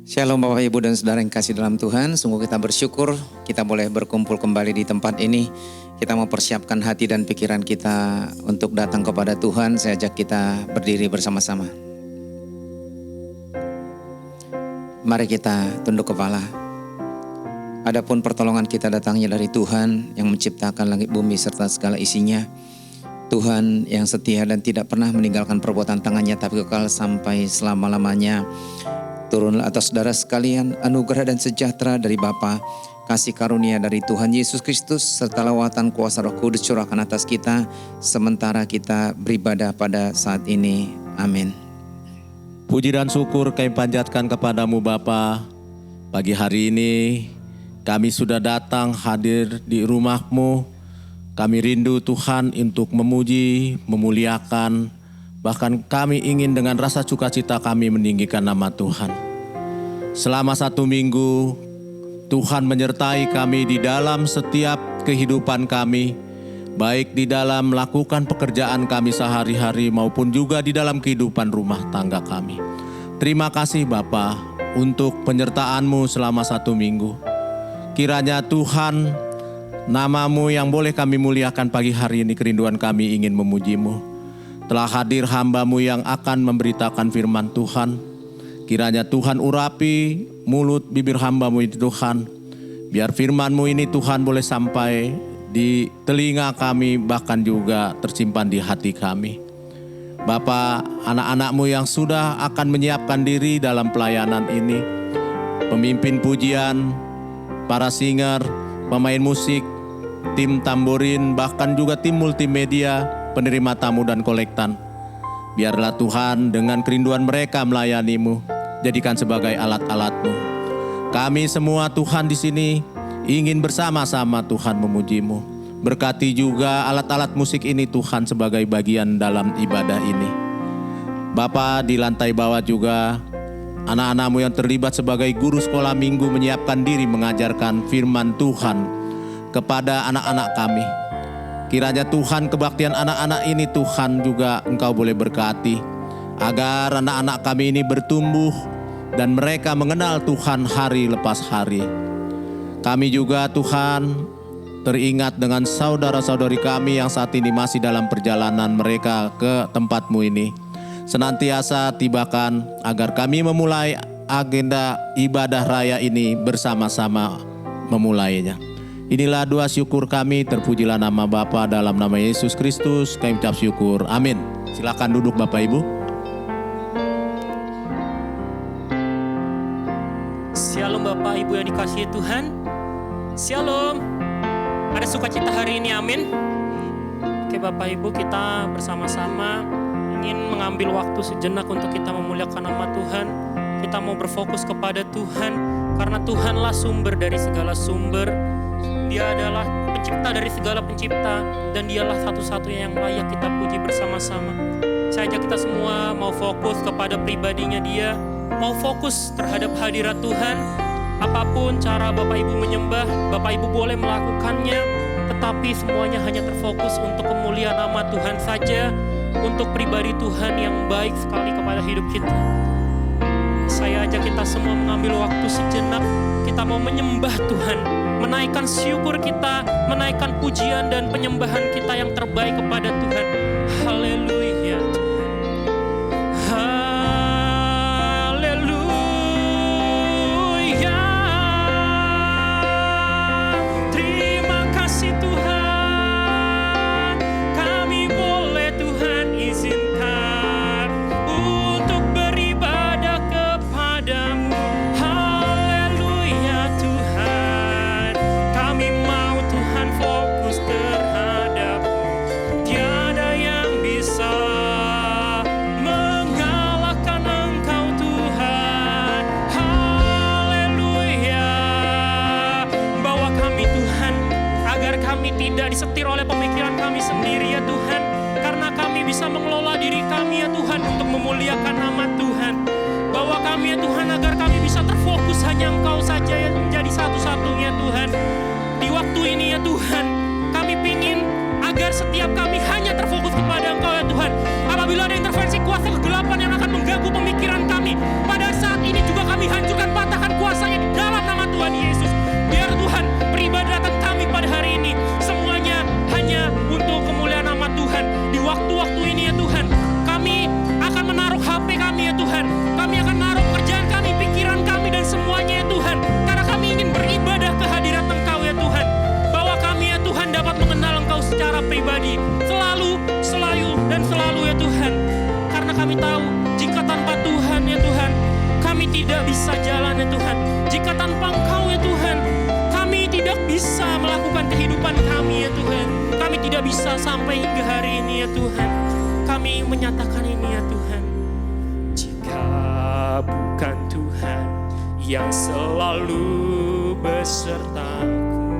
Shalom Bapak Ibu dan Saudara yang kasih dalam Tuhan. Sungguh kita bersyukur kita boleh berkumpul kembali di tempat ini. Kita mau persiapkan hati dan pikiran kita untuk datang kepada Tuhan. Saya ajak kita berdiri bersama-sama. Mari kita tunduk kepala. Adapun pertolongan kita datangnya dari Tuhan yang menciptakan langit bumi serta segala isinya. Tuhan yang setia dan tidak pernah meninggalkan perbuatan tangannya tapi kekal sampai selama-lamanya. Turunlah atas saudara sekalian anugerah dan sejahtera dari Bapa, kasih karunia dari Tuhan Yesus Kristus, serta lawatan kuasa Roh Kudus curahkan atas kita, sementara kita beribadah pada saat ini. Amin. Puji dan syukur kami panjatkan kepadamu Bapa. Pagi hari ini kami sudah datang hadir di rumah-Mu. Kami rindu Tuhan untuk memuji, memuliakan. Bahkan kami ingin dengan rasa sukacita kami meninggikan nama Tuhan. Selama 1 minggu, Tuhan menyertai kami di dalam setiap kehidupan kami. Baik di dalam melakukan pekerjaan kami sehari-hari maupun juga di dalam kehidupan rumah tangga kami. Terima kasih Bapa untuk penyertaan-Mu selama 1 minggu. Kiranya Tuhan, nama-Mu yang boleh kami muliakan pagi hari ini, kerinduan kami ingin memuji-Mu. Telah hadir hamba-Mu yang akan memberitakan firman Tuhan. Kiranya Tuhan urapi mulut bibir hamba-Mu ini Tuhan. Biar firman-Mu ini Tuhan boleh sampai di telinga kami, bahkan juga tersimpan di hati kami. Bapa, anak-anak-Mu yang sudah akan menyiapkan diri dalam pelayanan ini. Pemimpin pujian, para singer, pemain musik, tim tamborin, bahkan juga tim multimedia, penerima tamu dan kolektan. Biarlah Tuhan dengan kerinduan mereka melayani-Mu, jadikan sebagai alat-alat-Mu. Kami semua Tuhan di sini ingin bersama-sama Tuhan memuji-Mu. Berkati juga alat-alat musik ini Tuhan sebagai bagian dalam ibadah ini. Bapa, di lantai bawah juga anak-anak-Mu yang terlibat sebagai guru sekolah minggu menyiapkan diri mengajarkan firman Tuhan kepada anak-anak kami. Kiranya Tuhan kebaktian anak-anak ini Tuhan juga Engkau boleh berkati. Agar anak-anak kami ini bertumbuh dan mereka mengenal Tuhan hari lepas hari. Kami juga Tuhan teringat dengan saudara-saudari kami yang saat ini masih dalam perjalanan mereka ke tempat-Mu ini. Senantiasa tibakan agar kami memulai agenda ibadah raya ini bersama-sama memulainya. Inilah doa syukur kami, terpujilah nama Bapa dalam nama Yesus Kristus, kami ucap syukur. Amin. Silakan duduk Bapak Ibu. Shalom Bapak Ibu yang dikasihi Tuhan. Shalom. Ada sukacita hari ini, amin. Oke Bapak Ibu, kita bersama-sama ingin mengambil waktu sejenak untuk kita memuliakan nama Tuhan. Kita mau berfokus kepada Tuhan, karena Tuhanlah sumber dari segala sumber. Dia adalah pencipta dari segala pencipta, dan dialah satu-satunya yang layak kita puji bersama-sama. Saya ajak kita semua mau fokus kepada pribadinya Dia, mau fokus terhadap hadirat Tuhan. Apapun cara Bapak Ibu menyembah, Bapak Ibu boleh melakukannya, tetapi semuanya hanya terfokus untuk kemuliaan nama Tuhan saja, untuk pribadi Tuhan yang baik sekali kepada hidup kita. Saya ajak kita semua mengambil waktu sejenak, kita mau menyembah Tuhan, menaikkan syukur kita, menaikkan pujian dan penyembahan kita yang terbaik kepada Tuhan. Haleluya. Haleluya. Terima kasih Tuhan, kami boleh Tuhan izinkan untuk beribadah kepadamu. Haleluya Tuhan, kami mau Tuhan fokus terhadap tiada yang bisa mengalahkan Engkau Tuhan. Haleluya. Bawa kami Tuhan, agar kami tidak disetir oleh pemikiran kami sendiri ya Tuhan, karena kami bisa mengelola diri kami ya Tuhan untuk memuliakan nama Tuhan. Bawa kami ya Tuhan, agar kami bisa terfokus hanya Engkau saja yang menjadi satu-satunya Tuhan. Di waktu ini ya Tuhan, kami pingin agar setiap kami hanya terfokus kepada Engkau ya Tuhan. Apabila ada intervensi kuasa kegelapan yang akan mengganggu pemikiran kami, pada saat ini juga kami kami hancurkan, patahkan kuasanya di dalam nama Tuhan Yesus. Biar Tuhan peribadatan kami pada hari ini semuanya hanya untuk kemuliaan nama Tuhan. Di waktu-waktu ini ya Tuhan, kami akan menaruh HP kami ya Tuhan. Kami akan menaruh pekerjaan kami, pikiran kami dan semuanya ya Tuhan. Karena kami ingin beribadah ke hadirat Engkau ya Tuhan. Bahwa kami ya Tuhan dapat mengenal Engkau secara pribadi. Selalu, selalu dan selalu ya Tuhan. Karena kami tahu jika tanpa Tuhan ya Tuhan, kami tidak bisa jalan ya Tuhan. Jika tanpa Engkau ya Tuhan, kami tidak bisa melakukan kehidupan kami ya Tuhan. Kami tidak bisa sampai hingga hari ini ya Tuhan. Kami menyatakan ini ya Tuhan. Jika bukan Tuhan yang selalu besertaku,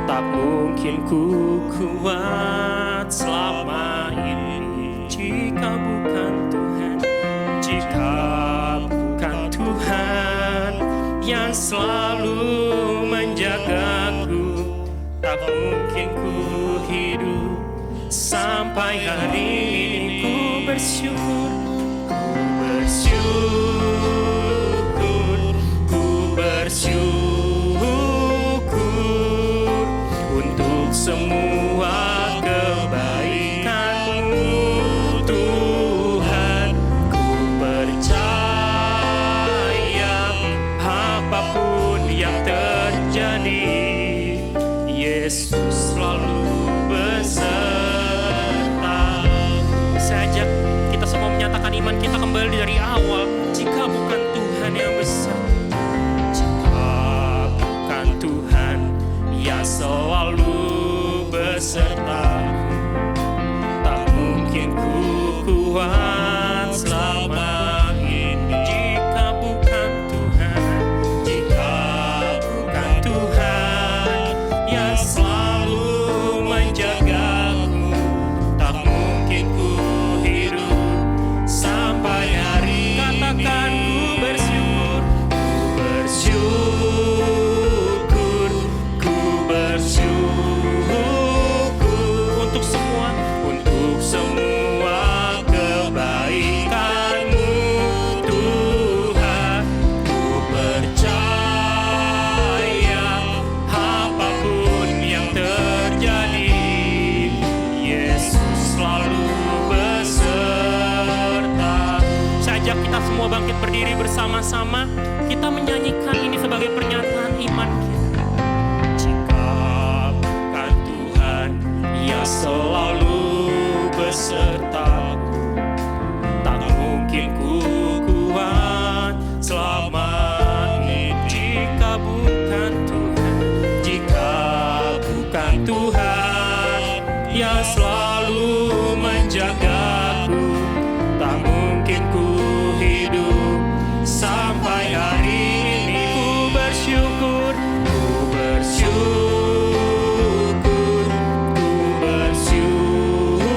tak mungkin ku kuat selama ini. Jika bukan Tuhan, jika bukan Tuhan yang selalu menjagaku, tak mungkin ku hidup sampai hari ini. Ku bersyukur, ku bersyukur, ku bersyukur untuk semua kebaikan-Mu Tuhan. Ku percaya apapun yang terjadi, Yesus selalu beserta. Saya ajak kita semua menyatakan iman kita kembali dari awal. Jika bukan Tuhan yang besar, jika bukan Tuhan yang selalu beserta, tak mungkin ku kuat selama ini. Jika bukan Tuhan, jika bukan Tuhan yang selalu menjagaku, tak mungkin ku hidup sampai hari ini. Katakan ku bersyukur, ku bersyukur untuk semua kebaikan-Mu Tuhan. Ku percaya apapun yang terjadi, Yesus selalu beserta. Saya ajak kita semua bangkit berdiri bersama-sama. Kita menyanyikan ini sebagai pernyataan iman kita. Jika bukan Tuhan yang selalu besertaku, tak mungkin ku kuat selama ini. Jika bukan Tuhan, jika bukan Tuhan yang selalu menjagaku, tak mungkin ku hidup sampai hari ini. Ku bersyukur, ku bersyukur, ku bersyukur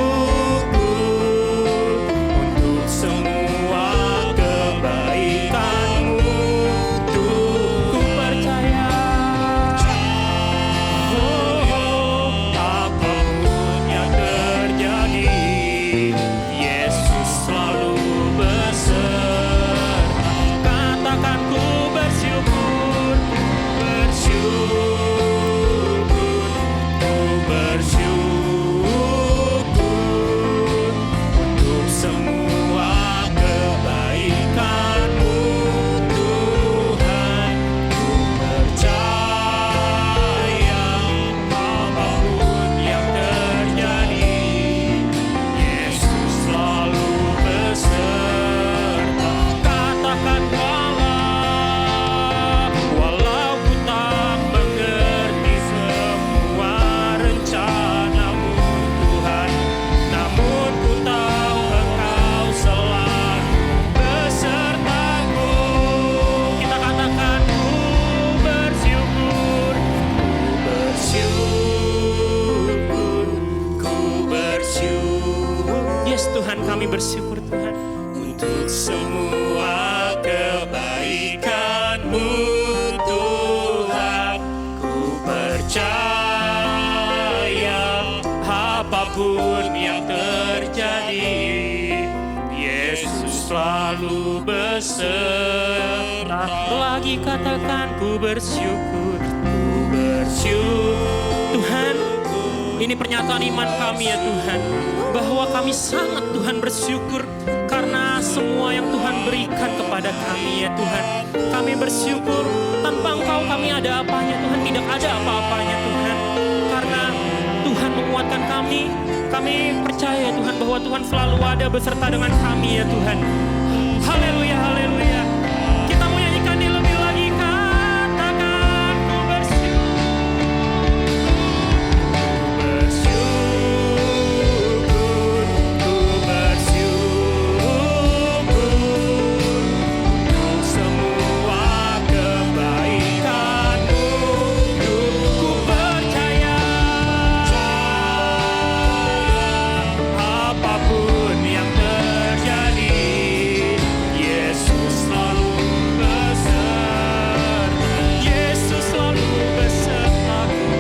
untuk semua kebaikan-Mu Tuhan. Ku percaya, apapun yang terjadi, Yesus selalu beserta. Katakan ku bersyukur, bersyukur, ku bersyukur untuk semua kebaikan-Mu Tuhan. Ku percaya apapun yang terjadi, Yesus selalu beserta. Katakan walau ku tak mengerti semua rencana-Mu Tuhan, namun ku tahu Engkau selalu besertaku. Kita katakan ku bersyukur, ku bersyukur. Yes Tuhan, kami bersyukur Tuhan untuk semua kebaikan-Mu Tuhan. Ku percaya apapun yang terjadi, Yesus selalu beserta. tak lagi katakan ku bersyukur, ku bersyukur. Tuhan, ini pernyataan iman kami ya Tuhan, bahwa kami sangat Tuhan bersyukur karena semua yang Tuhan berikan kepada kami ya Tuhan. Kami bersyukur, tanpa Engkau kami ada apanya Tuhan, tidak ada apa-apanya Tuhan. Karena Tuhan menguatkan kami percaya Tuhan bahwa Tuhan selalu ada beserta dengan kami ya Tuhan. Haleluya, haleluya. Kita mau nyanyikan dia lebih lagi, katakan ku bersyukur, ku bersyukur untuk semua kebaikan-Mu. Ku percaya apapun yang terjadi, Yesus selalu beserta. Yesus selalu besertaku.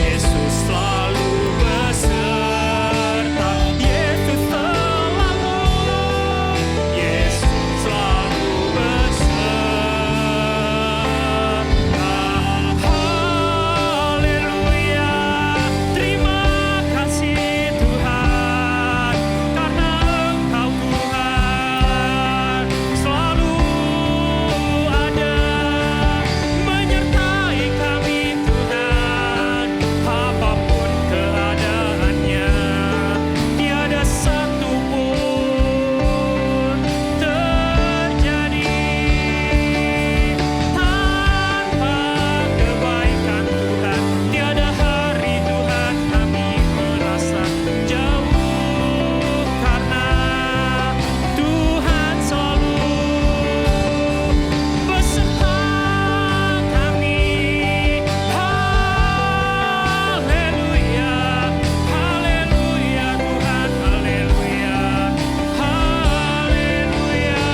Yesus selalu beserta. Yesus selalu. Yesus selalu beserta. Haleluya. Terima kasih Tuhan, karena Engkau Tuhan selalu ada menyertai kami Tuhan. Apapun keadaannya, tiada satu pun terjadi tanpa kebaikan Tuhan. Tiada hari Tuhan kami merasa jauh, karena Tuhan selalu beserta kami. Haleluya, haleluya Tuhan, haleluya, haleluya.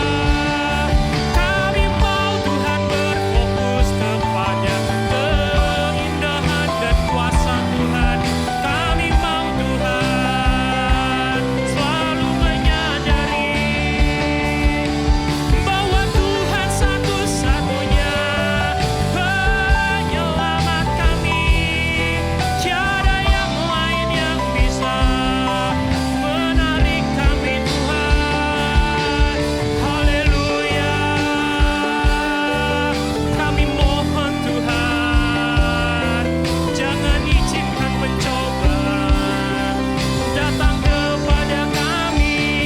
Kami mau Tuhan berfokus kepada keindahan dan kuasa Tuhan. Kami mau Tuhan selalu menyadari bahwa Tuhan satu-satunya penyelamat kami. Tiada yang lain yang bisa menarik kami Tuhan. Haleluya. Kami mohon Tuhan, jangan izinkan pencobaan datang kepada kami.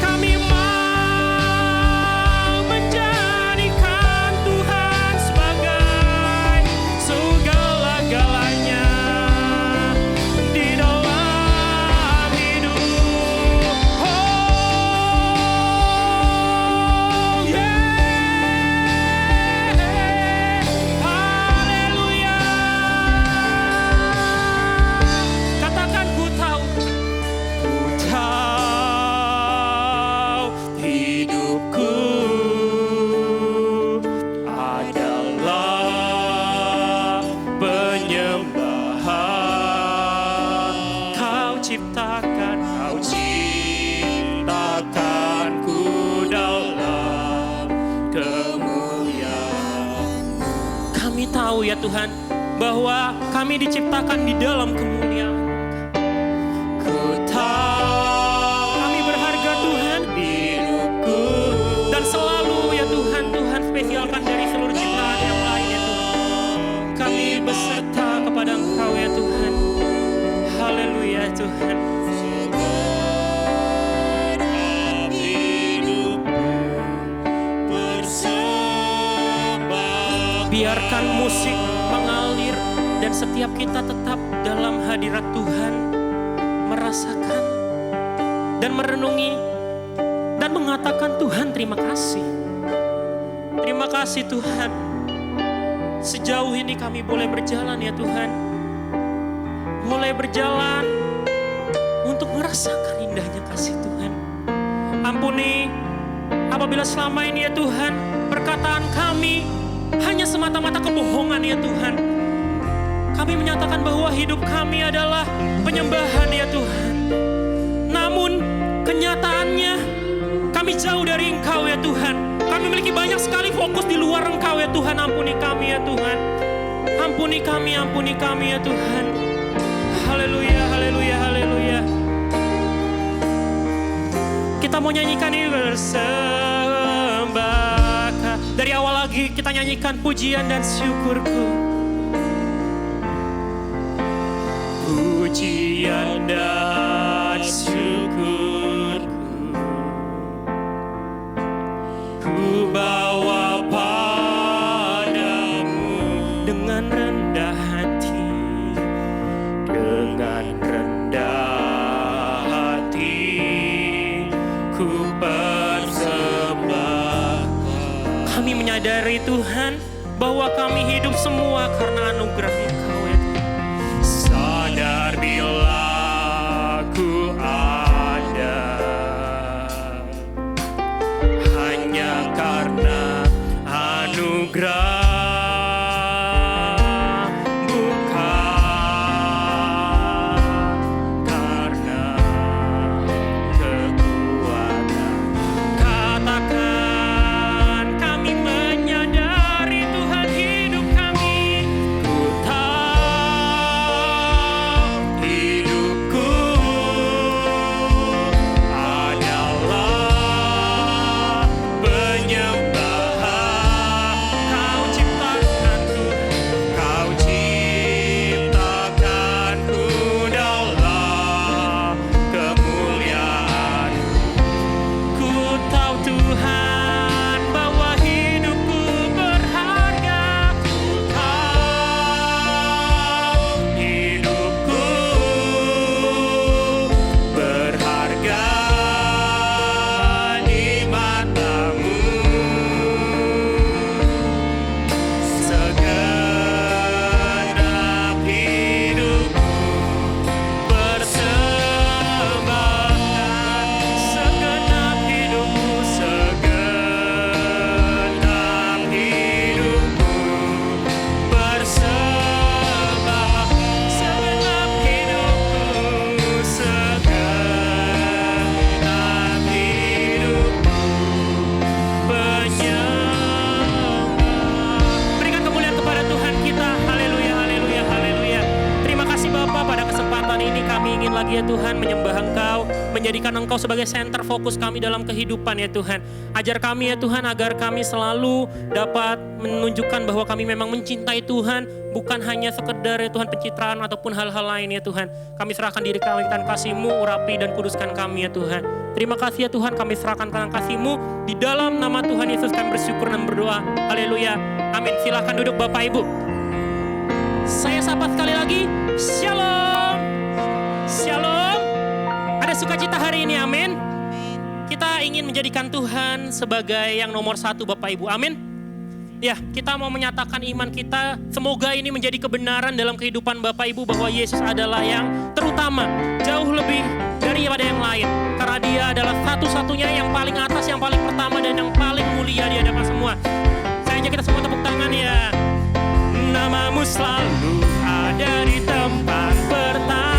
Kami mau menjadikan Tuhan sebagai segala-galanya di dalam hidup. Oh yeah, haleluya. Katakan ku tahu hidupku adalah penyembahan. Kau ciptakanku dalam kemuliaan. Kami tahu ya Tuhan, bahwa kami diciptakan di dalam kemuliaan. Ku tahu kami berharga Tuhan, hidupku, dan selalu ya Tuhan, Tuhan spesialkan dari seluruh ciptaan yang lain ya Tuhan. Kami beserta kepada Engkau ya Tuhan. Haleluya Tuhan. Biarkan musik mengalir dan setiap kita tetap dalam hadirat Tuhan, merasakan dan merenungi dan mengatakan Tuhan terima kasih. Terima kasih Tuhan. Sejauh ini kami boleh berjalan ya Tuhan. Boleh berjalan untuk merasakan indahnya kasih Tuhan. Ampuni apabila selama ini ya Tuhan, perkataan kami hanya semata-mata kebohongan ya Tuhan. Kami menyatakan bahwa hidup kami adalah penyembahan ya Tuhan. Namun kenyataannya kami jauh dari Engkau ya Tuhan. Kami memiliki banyak banyak sekali fokus di luar Engkau ya Tuhan. Ampuni kami ya Tuhan. Ampuni kami ya Tuhan. Haleluya, haleluya, haleluya. Kita mau nyanyikan ini bersembah. Dari awal lagi kita nyanyikan pujian dan syukurku. Pujian dan syukurku ku bawa padamu dengan rendah hati, dengan rendah hati ku persembahkan. Kami menyadari Tuhan bahwa kami hidup semua karena anugerah Engkau ya Tuhan. Sadar bila ku ada hanya karena anugerah. Ya Tuhan, menyembah Engkau, menjadikan Engkau sebagai center fokus kami dalam kehidupan ya Tuhan. Ajar kami ya Tuhan agar kami selalu dapat menunjukkan bahwa kami memang mencintai Tuhan, bukan hanya sekedar ya Tuhan pencitraan ataupun hal-hal lain ya Tuhan. Kami serahkan diri kami dan kasih-Mu, urapi dan kuduskan kami ya Tuhan. Terima kasih ya Tuhan, kami serahkan tangan kasih-Mu. Di dalam nama Tuhan Yesus kami bersyukur dan berdoa. Haleluya, amin. Silakan duduk Bapak Ibu. Saya sapa sekali lagi, Shalom. Shalom. Ada sukacita hari ini, amin. Kita ingin menjadikan Tuhan sebagai yang nomor satu Bapak Ibu, amin. Ya, kita mau menyatakan iman kita. Semoga ini menjadi kebenaran dalam kehidupan Bapak Ibu bahwa Yesus adalah yang terutama, jauh lebih daripada yang lain. Karena Dia adalah satu-satunya yang paling atas, yang paling pertama dan yang paling mulia di hadapan semua. Saya ajak kita semua tepuk tangan ya. Namamu selalu ada di tempat pertama.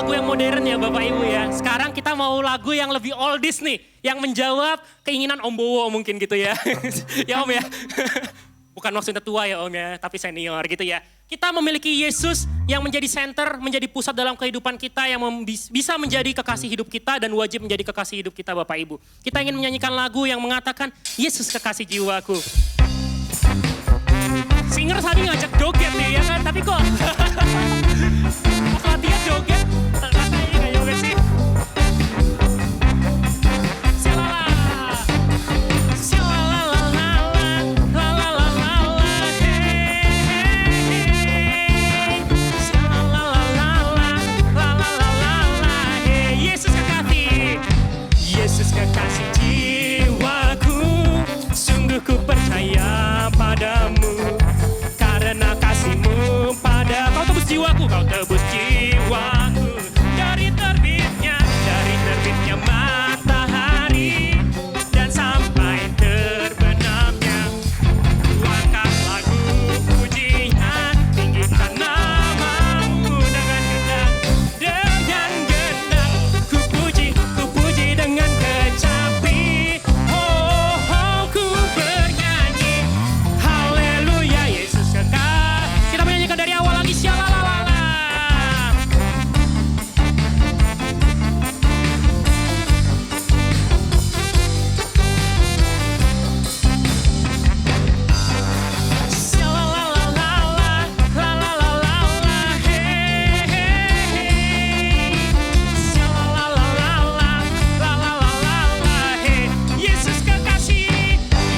lagu yang modern ya Bapak Ibu ya. Sekarang kita mau lagu yang lebih oldies nih. Yang menjawab keinginan Om Bowo mungkin gitu ya. Ya Om ya. Bukan maksudnya tua ya Om ya, tapi senior gitu ya. Kita memiliki Yesus yang menjadi center, menjadi pusat dalam kehidupan kita, yang bisa menjadi kekasih hidup kita dan wajib menjadi kekasih hidup kita Bapak Ibu. Kita ingin menyanyikan lagu yang mengatakan, Yesus kekasih jiwaku. Singer tadi ngajak joget nih ya kan, tapi kok pas latihan joget, rasanya gak joget sih. Yesus kekasih jiwaku, sungguh ku percaya padamu, karena kasih-Mu pada kau tebus jiwaku, kau tebus jiwaku dari terbitnya matahari dan sampai terbenamnya. Ku angkat lagu pujian, tinggikan nama-Mu dengan gendang, ku puji dengan kecapi. Oh, oh, ku bernyanyi haleluya, Yesus kekal. Kita menyanyikan dari awal lagi, syalalala.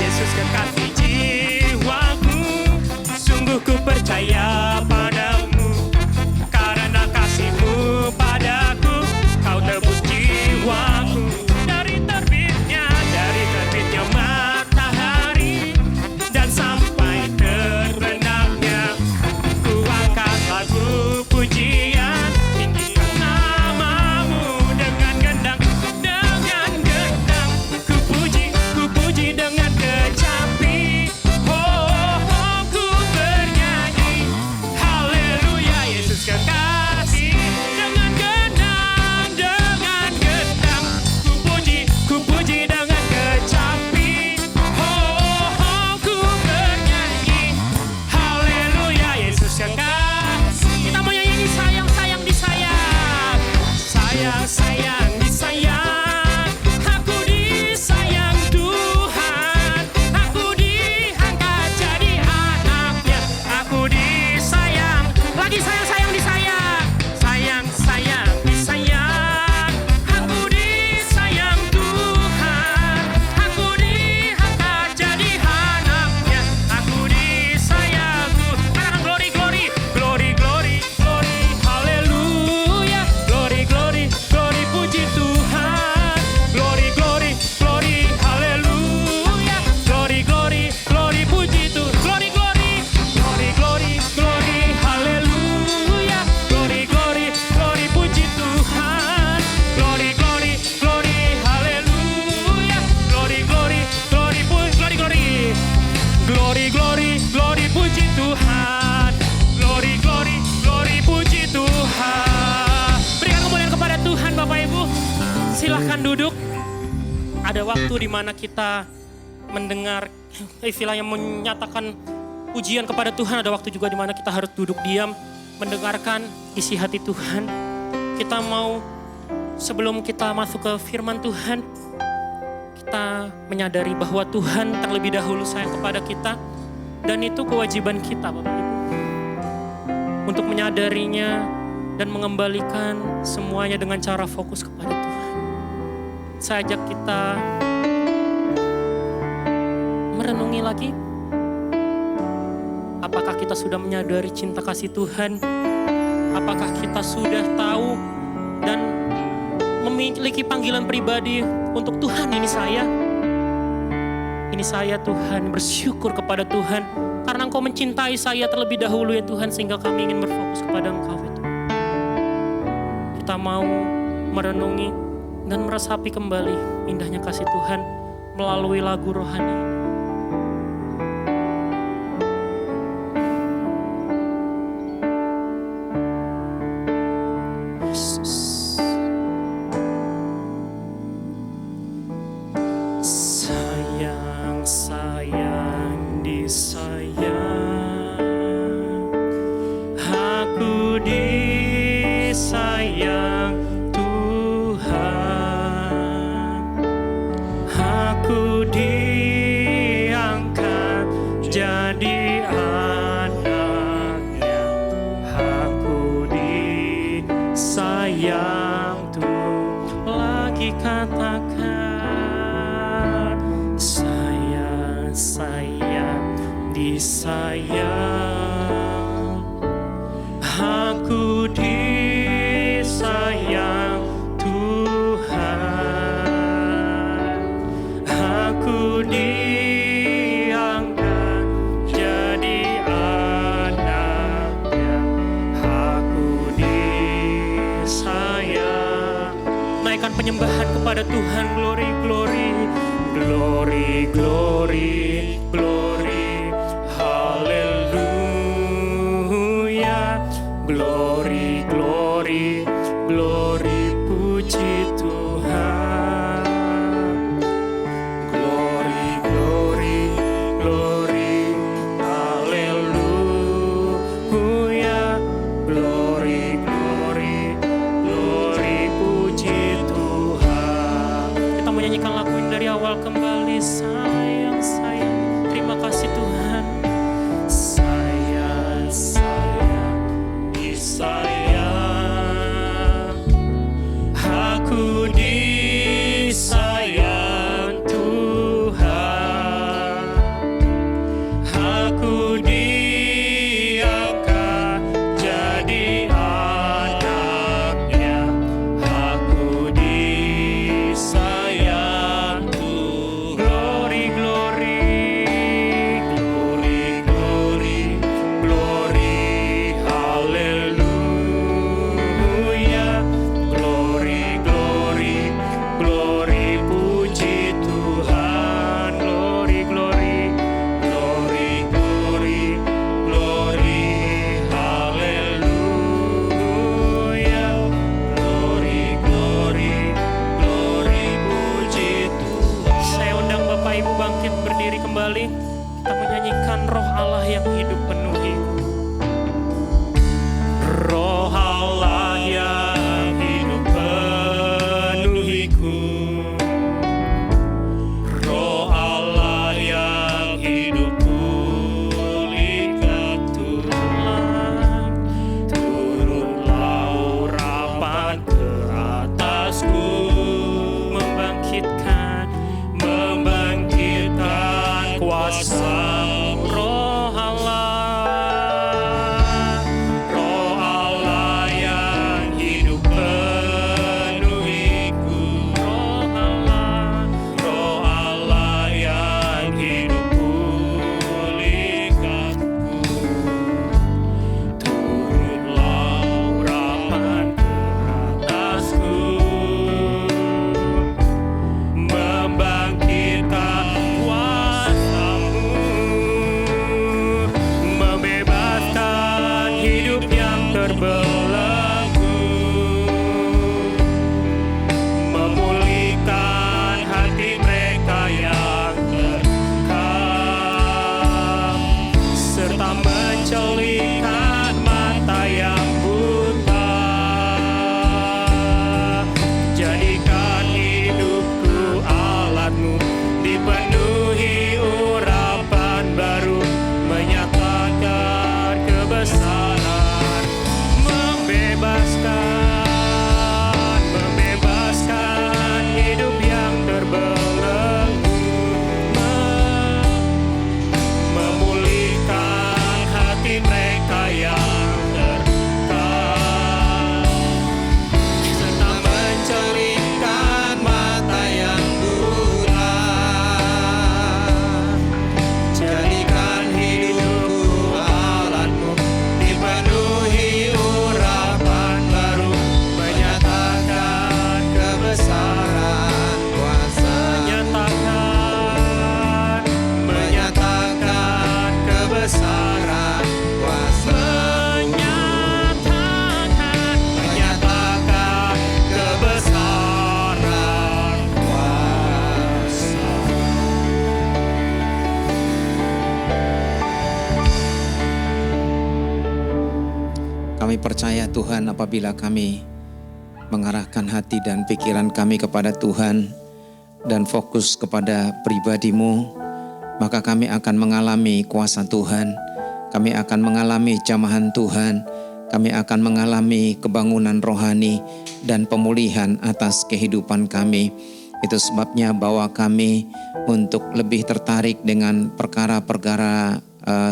Yesus kekasih jiwaku, sungguh ku percaya padamu, karena kasih-Mu padaku, kau tebus jiwaku dari terbitnya matahari dan sampai terbenamnya. Ku angkat lagu pujian, tinggikan nama-Mu dengan gendang, ku puji dengan kecapi. Oh, oh, ku bernyanyi haleluya, Yesus kekasih dengan gendang, ku puji dengan kecapi. Oh, oh, ku bernyanyi haleluya, Yesus kekasih. Kita mau nyanyi sayang, sayang disayang, sayang, sayang disayang. Aku disayang Tuhan, aku diangkat jadi anaknya. Aku disayang, lagi sayang, sayang disayang, sayang, sayang disayang. Aku disayang Tuhan, aku diangkat jadi anaknya. Aku disayang Tuhan. Katakan glory, glory, glory, glory, glory, haleluya. Glory, glory, glory, puji Tuhan. Glory, glory, glory, haleluya. Glory, glory, glory, puji Tuhan. Glory, glory, glory, glory, glory, haleluya. Glory, glory, glory, puji Tuhan. Glory, glory, glory, haleluya. Glory, glory, glory, glory, glory. Glory, glory, glory, puji Tuhan. Glory, glory, glory, puji Tuhan. Berikan kemuliaan kepada Tuhan Bapak Ibu. Silahkan duduk. Ada waktu di mana kita mendengar istilahnya menyatakan pujian kepada Tuhan. Ada waktu juga di mana kita harus duduk diam mendengarkan isi hati Tuhan. Kita mau sebelum kita masuk ke firman Tuhan, kita menyadari bahwa Tuhan terlebih dahulu sayang kepada kita, dan itu kewajiban kita Bapak Ibu untuk menyadarinya dan mengembalikan semuanya dengan cara fokus kepada Tuhan. Saya ajak kita merenungi lagi, apakah kita sudah menyadari cinta kasih Tuhan? Apakah kita sudah tahu dan memiliki panggilan pribadi untuk Tuhan, ini saya Tuhan, bersyukur kepada Tuhan karena Engkau mencintai saya terlebih dahulu ya Tuhan, sehingga kami ingin berfokus kepada Engkau ya Tuhan. Kita mau merenungi dan meresapi kembali indahnya kasih Tuhan melalui lagu rohani ini. Yesus. jadi anaknya, aku disayang tuh. Lagi katakan saya disayang, aku disayang Tuhan, aku diangkat jadi anaknya, aku disayang. Naikkan penyembahan kepada Tuhan. Glory, glory, glory, glory, glory, haleluya. Glory, glory, glory, puji Tuhan. Glory, glory, glory, haleluya. Glory, glory, glory, puji Tuhan. Kita menyanyikan lagu ini dari awal kembali. Sayang, sayang, terima kasih Tuhan. Sayang, sayang, disayang, aku disayang Tuhan, aku diangkat jadi anaknya, aku disayang Tuhan. Glory, glory, glory, glory, glory, haleluya. Glory, glory, glory, puji Tuhan. Glory, glory, glory, glory, glory, haleluya. Glory, glory, glory, puji Tuhan. Saya undang Bapak Ibu bangkit berdiri kembali. Kita menyanyikan Roh Allah yang hidup penuhiku. Roh Allah yang hidup penuhiku, Roh Allah yang hidup pulihkan Tuhan. Turunlah urapan ke atasku, membangkitkan kuasa. Roh Allah, Roh Allah yang hidup penuhiku, Roh Allah yang hidup pulihkanku. Turunlah urapan ke atasku, membangkitkan kuasa-Mu, membebaskan hidup yang terbelenggu, memulihkan hati mereka yang terkam, serta mencelingkan mata yang buta. Jadikan hidupku alat-Mu, dipenuhi urapan baru, menyatakan kebesaran, membebaskan hidup yang terbelenggu, memulihkan hati mereka yang terkam, serta mencelingkan mata yang buta. Jadikan hidupku alat-Mu, dipenuhi urapan baru, menyatakan kebesaran kuasa. Menyatakan kebesaran kuasa. Menyatakan kebesaran kuasa. Kami percaya Tuhan, apabila kami mengarahkan hati dan pikiran kami kepada Tuhan dan fokus kepada pribadi-Mu, maka kami akan mengalami kuasa Tuhan. Kami akan mengalami jamahan Tuhan. Kami akan mengalami kebangunan rohani dan pemulihan atas kehidupan kami. Itu sebabnya bahwa kami untuk lebih tertarik dengan perkara-perkara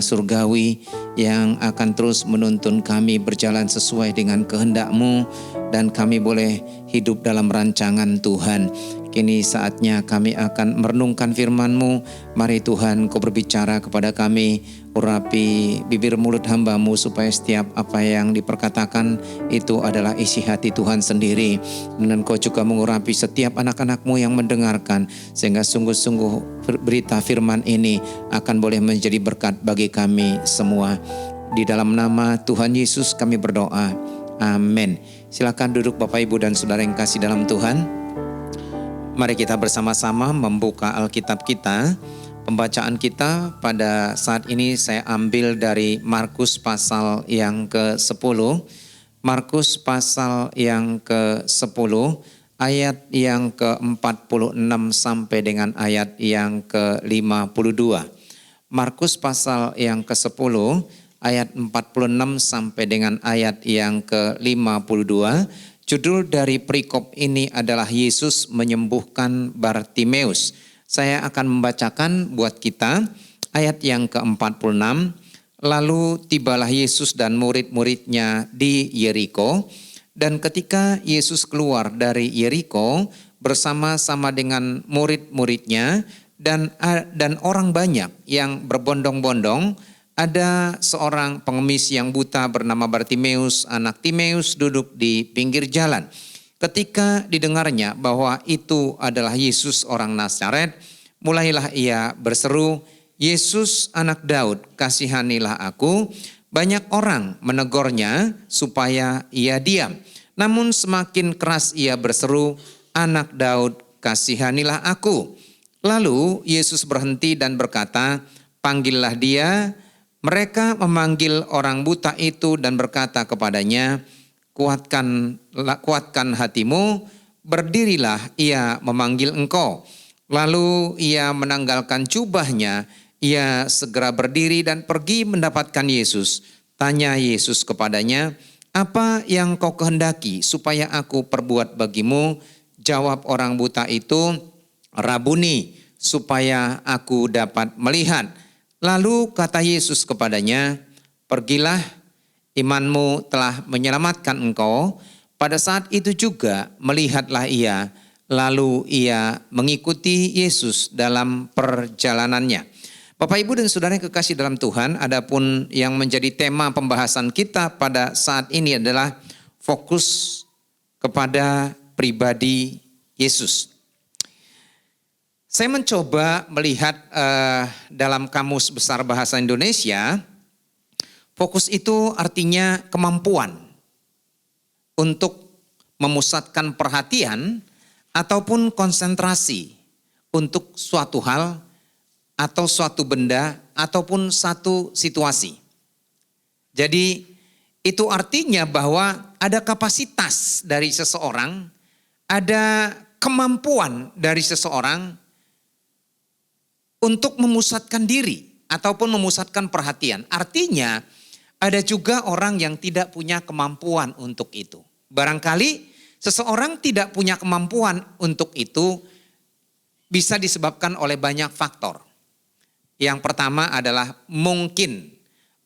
surgawi yang akan terus menuntun kami berjalan sesuai dengan kehendak-Mu, dan kami boleh hidup dalam rancangan Tuhan. Kini saatnya kami akan merenungkan firman-Mu. Mari Tuhan, Kau berbicara kepada kami, urapi bibir mulut hamba-Mu supaya setiap apa yang diperkatakan itu adalah isi hati Tuhan sendiri. Dan Kau juga mengurapi setiap anak-anak-Mu yang mendengarkan, sehingga sungguh-sungguh berita firman ini akan boleh menjadi berkat bagi kami semua. Di dalam nama Tuhan Yesus kami berdoa. Amin. Silakan duduk Bapak Ibu dan Saudara yang kasih dalam Tuhan. Mari kita bersama-sama membuka Alkitab kita. Pembacaan kita pada saat ini saya ambil dari Markus pasal yang ke-10. Markus pasal yang ke-10 ayat yang ke-46 sampai dengan ayat yang ke-52. Markus pasal yang ke-10 ayat 46 sampai dengan ayat yang ke-52. Judul dari perikop ini adalah Yesus menyembuhkan Bartimeus. Saya akan membacakan buat kita ayat yang ke-46. Lalu tibalah Yesus dan murid-muridnya di Yeriko. Dan ketika Yesus keluar dari Yeriko bersama-sama dengan murid-muridnya dan orang banyak yang berbondong-bondong, ada seorang pengemis yang buta bernama Bartimeus, anak Timeus, duduk di pinggir jalan. Ketika didengarnya bahwa itu adalah Yesus orang Nazaret, mulailah ia berseru, "Yesus anak Daud, kasihanilah aku." Banyak orang menegurnya supaya ia diam. Namun semakin keras ia berseru, "Anak Daud, kasihanilah aku." Lalu Yesus berhenti dan berkata, "Panggillah dia." Mereka memanggil orang buta itu dan berkata kepadanya, kuatkan hatimu, berdirilah, ia memanggil engkau." Lalu ia menanggalkan jubahnya, ia segera berdiri dan pergi mendapatkan Yesus. Tanya Yesus kepadanya, "Apa yang kau kehendaki supaya aku perbuat bagimu?" Jawab orang buta itu, "Rabuni, supaya aku dapat melihat." Lalu kata Yesus kepadanya, "Pergilah, imanmu telah menyelamatkan engkau." Pada saat itu juga melihatlah ia, lalu ia mengikuti Yesus dalam perjalanannya. Bapak Ibu dan Saudara yang kekasih dalam Tuhan, adapun yang menjadi tema pembahasan kita pada saat ini adalah fokus kepada pribadi Yesus. Saya mencoba melihat dalam Kamus Besar Bahasa Indonesia, fokus itu artinya kemampuan untuk memusatkan perhatian ataupun konsentrasi untuk suatu hal atau suatu benda ataupun satu situasi. Jadi itu artinya bahwa ada kapasitas dari seseorang, ada kemampuan dari seseorang untuk memusatkan diri ataupun memusatkan perhatian. Artinya ada juga orang yang tidak punya kemampuan untuk itu. Barangkali seseorang tidak punya kemampuan untuk itu bisa disebabkan oleh banyak faktor. Yang pertama adalah mungkin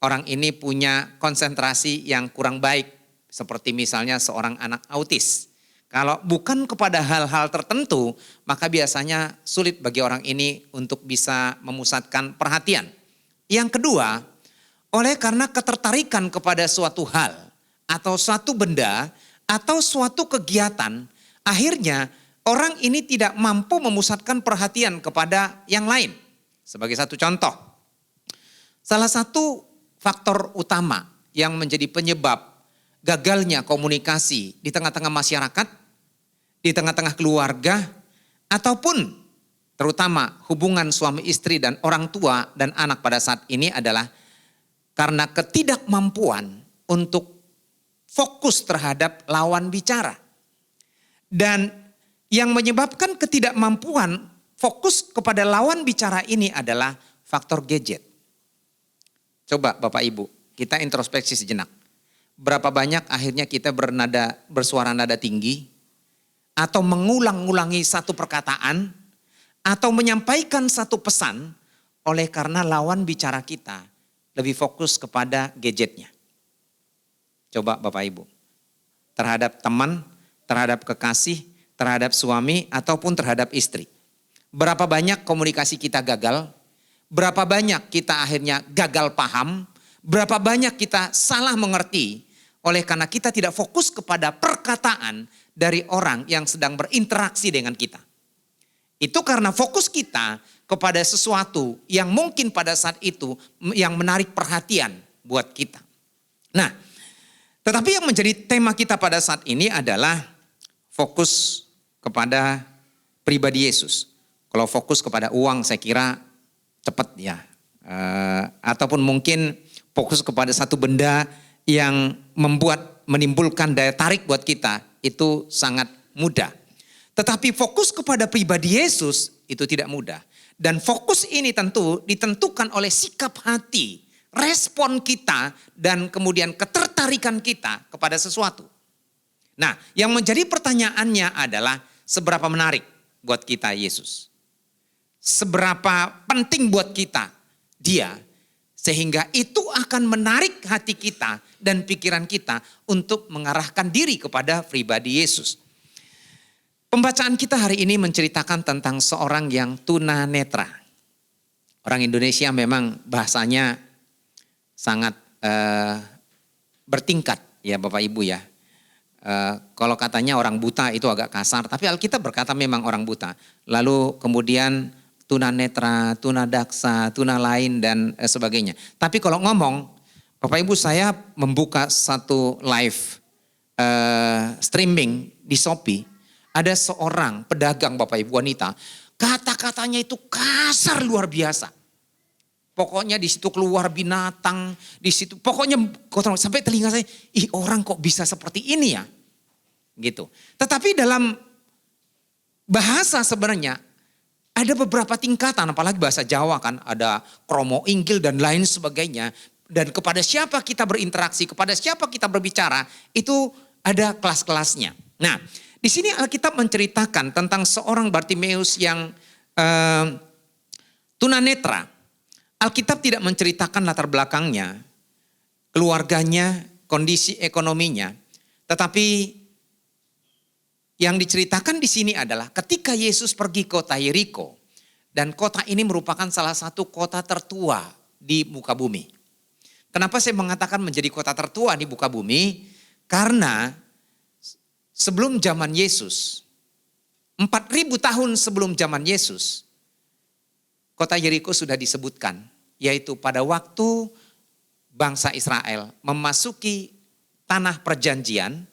orang ini punya konsentrasi yang kurang baik. Seperti misalnya seorang anak autis. Kalau bukan kepada hal-hal tertentu, maka biasanya sulit bagi orang ini untuk bisa memusatkan perhatian. Yang kedua, oleh karena ketertarikan kepada suatu hal atau suatu benda atau suatu kegiatan, akhirnya orang ini tidak mampu memusatkan perhatian kepada yang lain. Sebagai satu contoh, salah satu faktor utama yang menjadi penyebab gagalnya komunikasi di tengah-tengah masyarakat, di tengah-tengah keluarga, ataupun terutama hubungan suami istri dan orang tua dan anak pada saat ini adalah karena ketidakmampuan untuk fokus terhadap lawan bicara. Dan yang menyebabkan ketidakmampuan fokus kepada lawan bicara ini adalah faktor gadget. Coba Bapak Ibu, kita introspeksi sejenak. Berapa banyak akhirnya kita bersuara nada tinggi, atau mengulang-ulangi satu perkataan, atau menyampaikan satu pesan, oleh karena lawan bicara kita lebih fokus kepada gadgetnya. Coba Bapak Ibu, terhadap teman, terhadap kekasih, terhadap suami, ataupun terhadap istri. Berapa banyak komunikasi kita gagal, berapa banyak kita akhirnya gagal paham, berapa banyak kita salah mengerti, oleh karena kita tidak fokus kepada perkataan dari orang yang sedang berinteraksi dengan kita. Itu karena fokus kita kepada sesuatu yang mungkin pada saat itu yang menarik perhatian buat kita. Nah, tetapi yang menjadi tema kita pada saat ini adalah fokus kepada pribadi Yesus. Kalau fokus kepada uang saya kira cepat ya. Ataupun mungkin fokus kepada satu benda yang menimbulkan daya tarik buat kita, itu sangat mudah. Tetapi fokus kepada pribadi Yesus itu tidak mudah. Dan fokus ini tentu ditentukan oleh sikap hati, respon kita, dan kemudian ketertarikan kita kepada sesuatu. Nah, yang menjadi pertanyaannya adalah seberapa menarik buat kita Yesus? Seberapa penting buat kita Dia? Sehingga itu akan menarik hati kita dan pikiran kita untuk mengarahkan diri kepada pribadi Yesus. Pembacaan kita hari ini menceritakan tentang seorang yang tunanetra. Orang Indonesia memang bahasanya sangat bertingkat ya Bapak Ibu ya. Kalau katanya orang buta itu agak kasar, tapi Alkitab berkata memang orang buta. Lalu kemudian tunanetra, tunadaksa, tuna lain dan sebagainya. Tapi kalau ngomong, Bapak Ibu saya membuka satu live streaming di Shopee. Ada seorang pedagang Bapak Ibu wanita, kata-katanya itu kasar luar biasa. Pokoknya di situ keluar binatang, di situ pokoknya sampai telinga saya, ih orang kok bisa seperti ini ya? Gitu. Tetapi dalam bahasa sebenarnya ada beberapa tingkatan, apalagi bahasa Jawa kan, ada kromo inggil dan lain sebagainya. Dan kepada siapa kita berinteraksi, kepada siapa kita berbicara, itu ada kelas-kelasnya. Nah, di sini Alkitab menceritakan tentang seorang Bartimeus yang tunanetra. Alkitab tidak menceritakan latar belakangnya, keluarganya, kondisi ekonominya. Tetapi yang diceritakan di sini adalah ketika Yesus pergi ke kota Yeriko. Dan kota ini merupakan salah satu kota tertua di muka bumi. Kenapa saya mengatakan menjadi kota tertua di muka bumi? Karena sebelum zaman Yesus, 4.000 tahun sebelum zaman Yesus, kota Yeriko sudah disebutkan. Yaitu pada waktu bangsa Israel memasuki tanah perjanjian.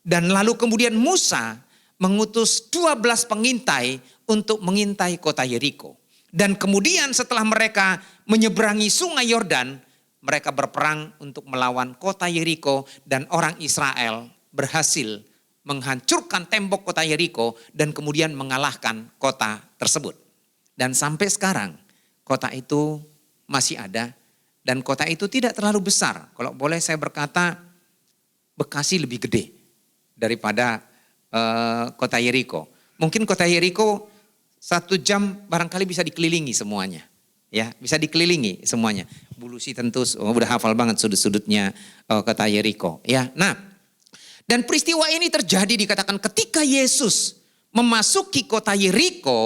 Dan lalu kemudian Musa mengutus 12 pengintai untuk mengintai kota Yeriko. Dan kemudian setelah mereka menyeberangi sungai Yordan, mereka berperang untuk melawan kota Yeriko dan orang Israel berhasil menghancurkan tembok kota Yeriko dan kemudian mengalahkan kota tersebut. Dan sampai sekarang kota itu masih ada dan kota itu tidak terlalu besar. Kalau boleh saya berkata, Bekasi lebih gede daripada kota Yeriko. Mungkin kota Yeriko 1 jam barangkali bisa dikelilingi semuanya. Ya, bisa dikelilingi semuanya. Bulusi tentu udah hafal banget sudut-sudutnya kota Yeriko. Ya, nah, dan peristiwa ini terjadi dikatakan ketika Yesus memasuki kota Yeriko,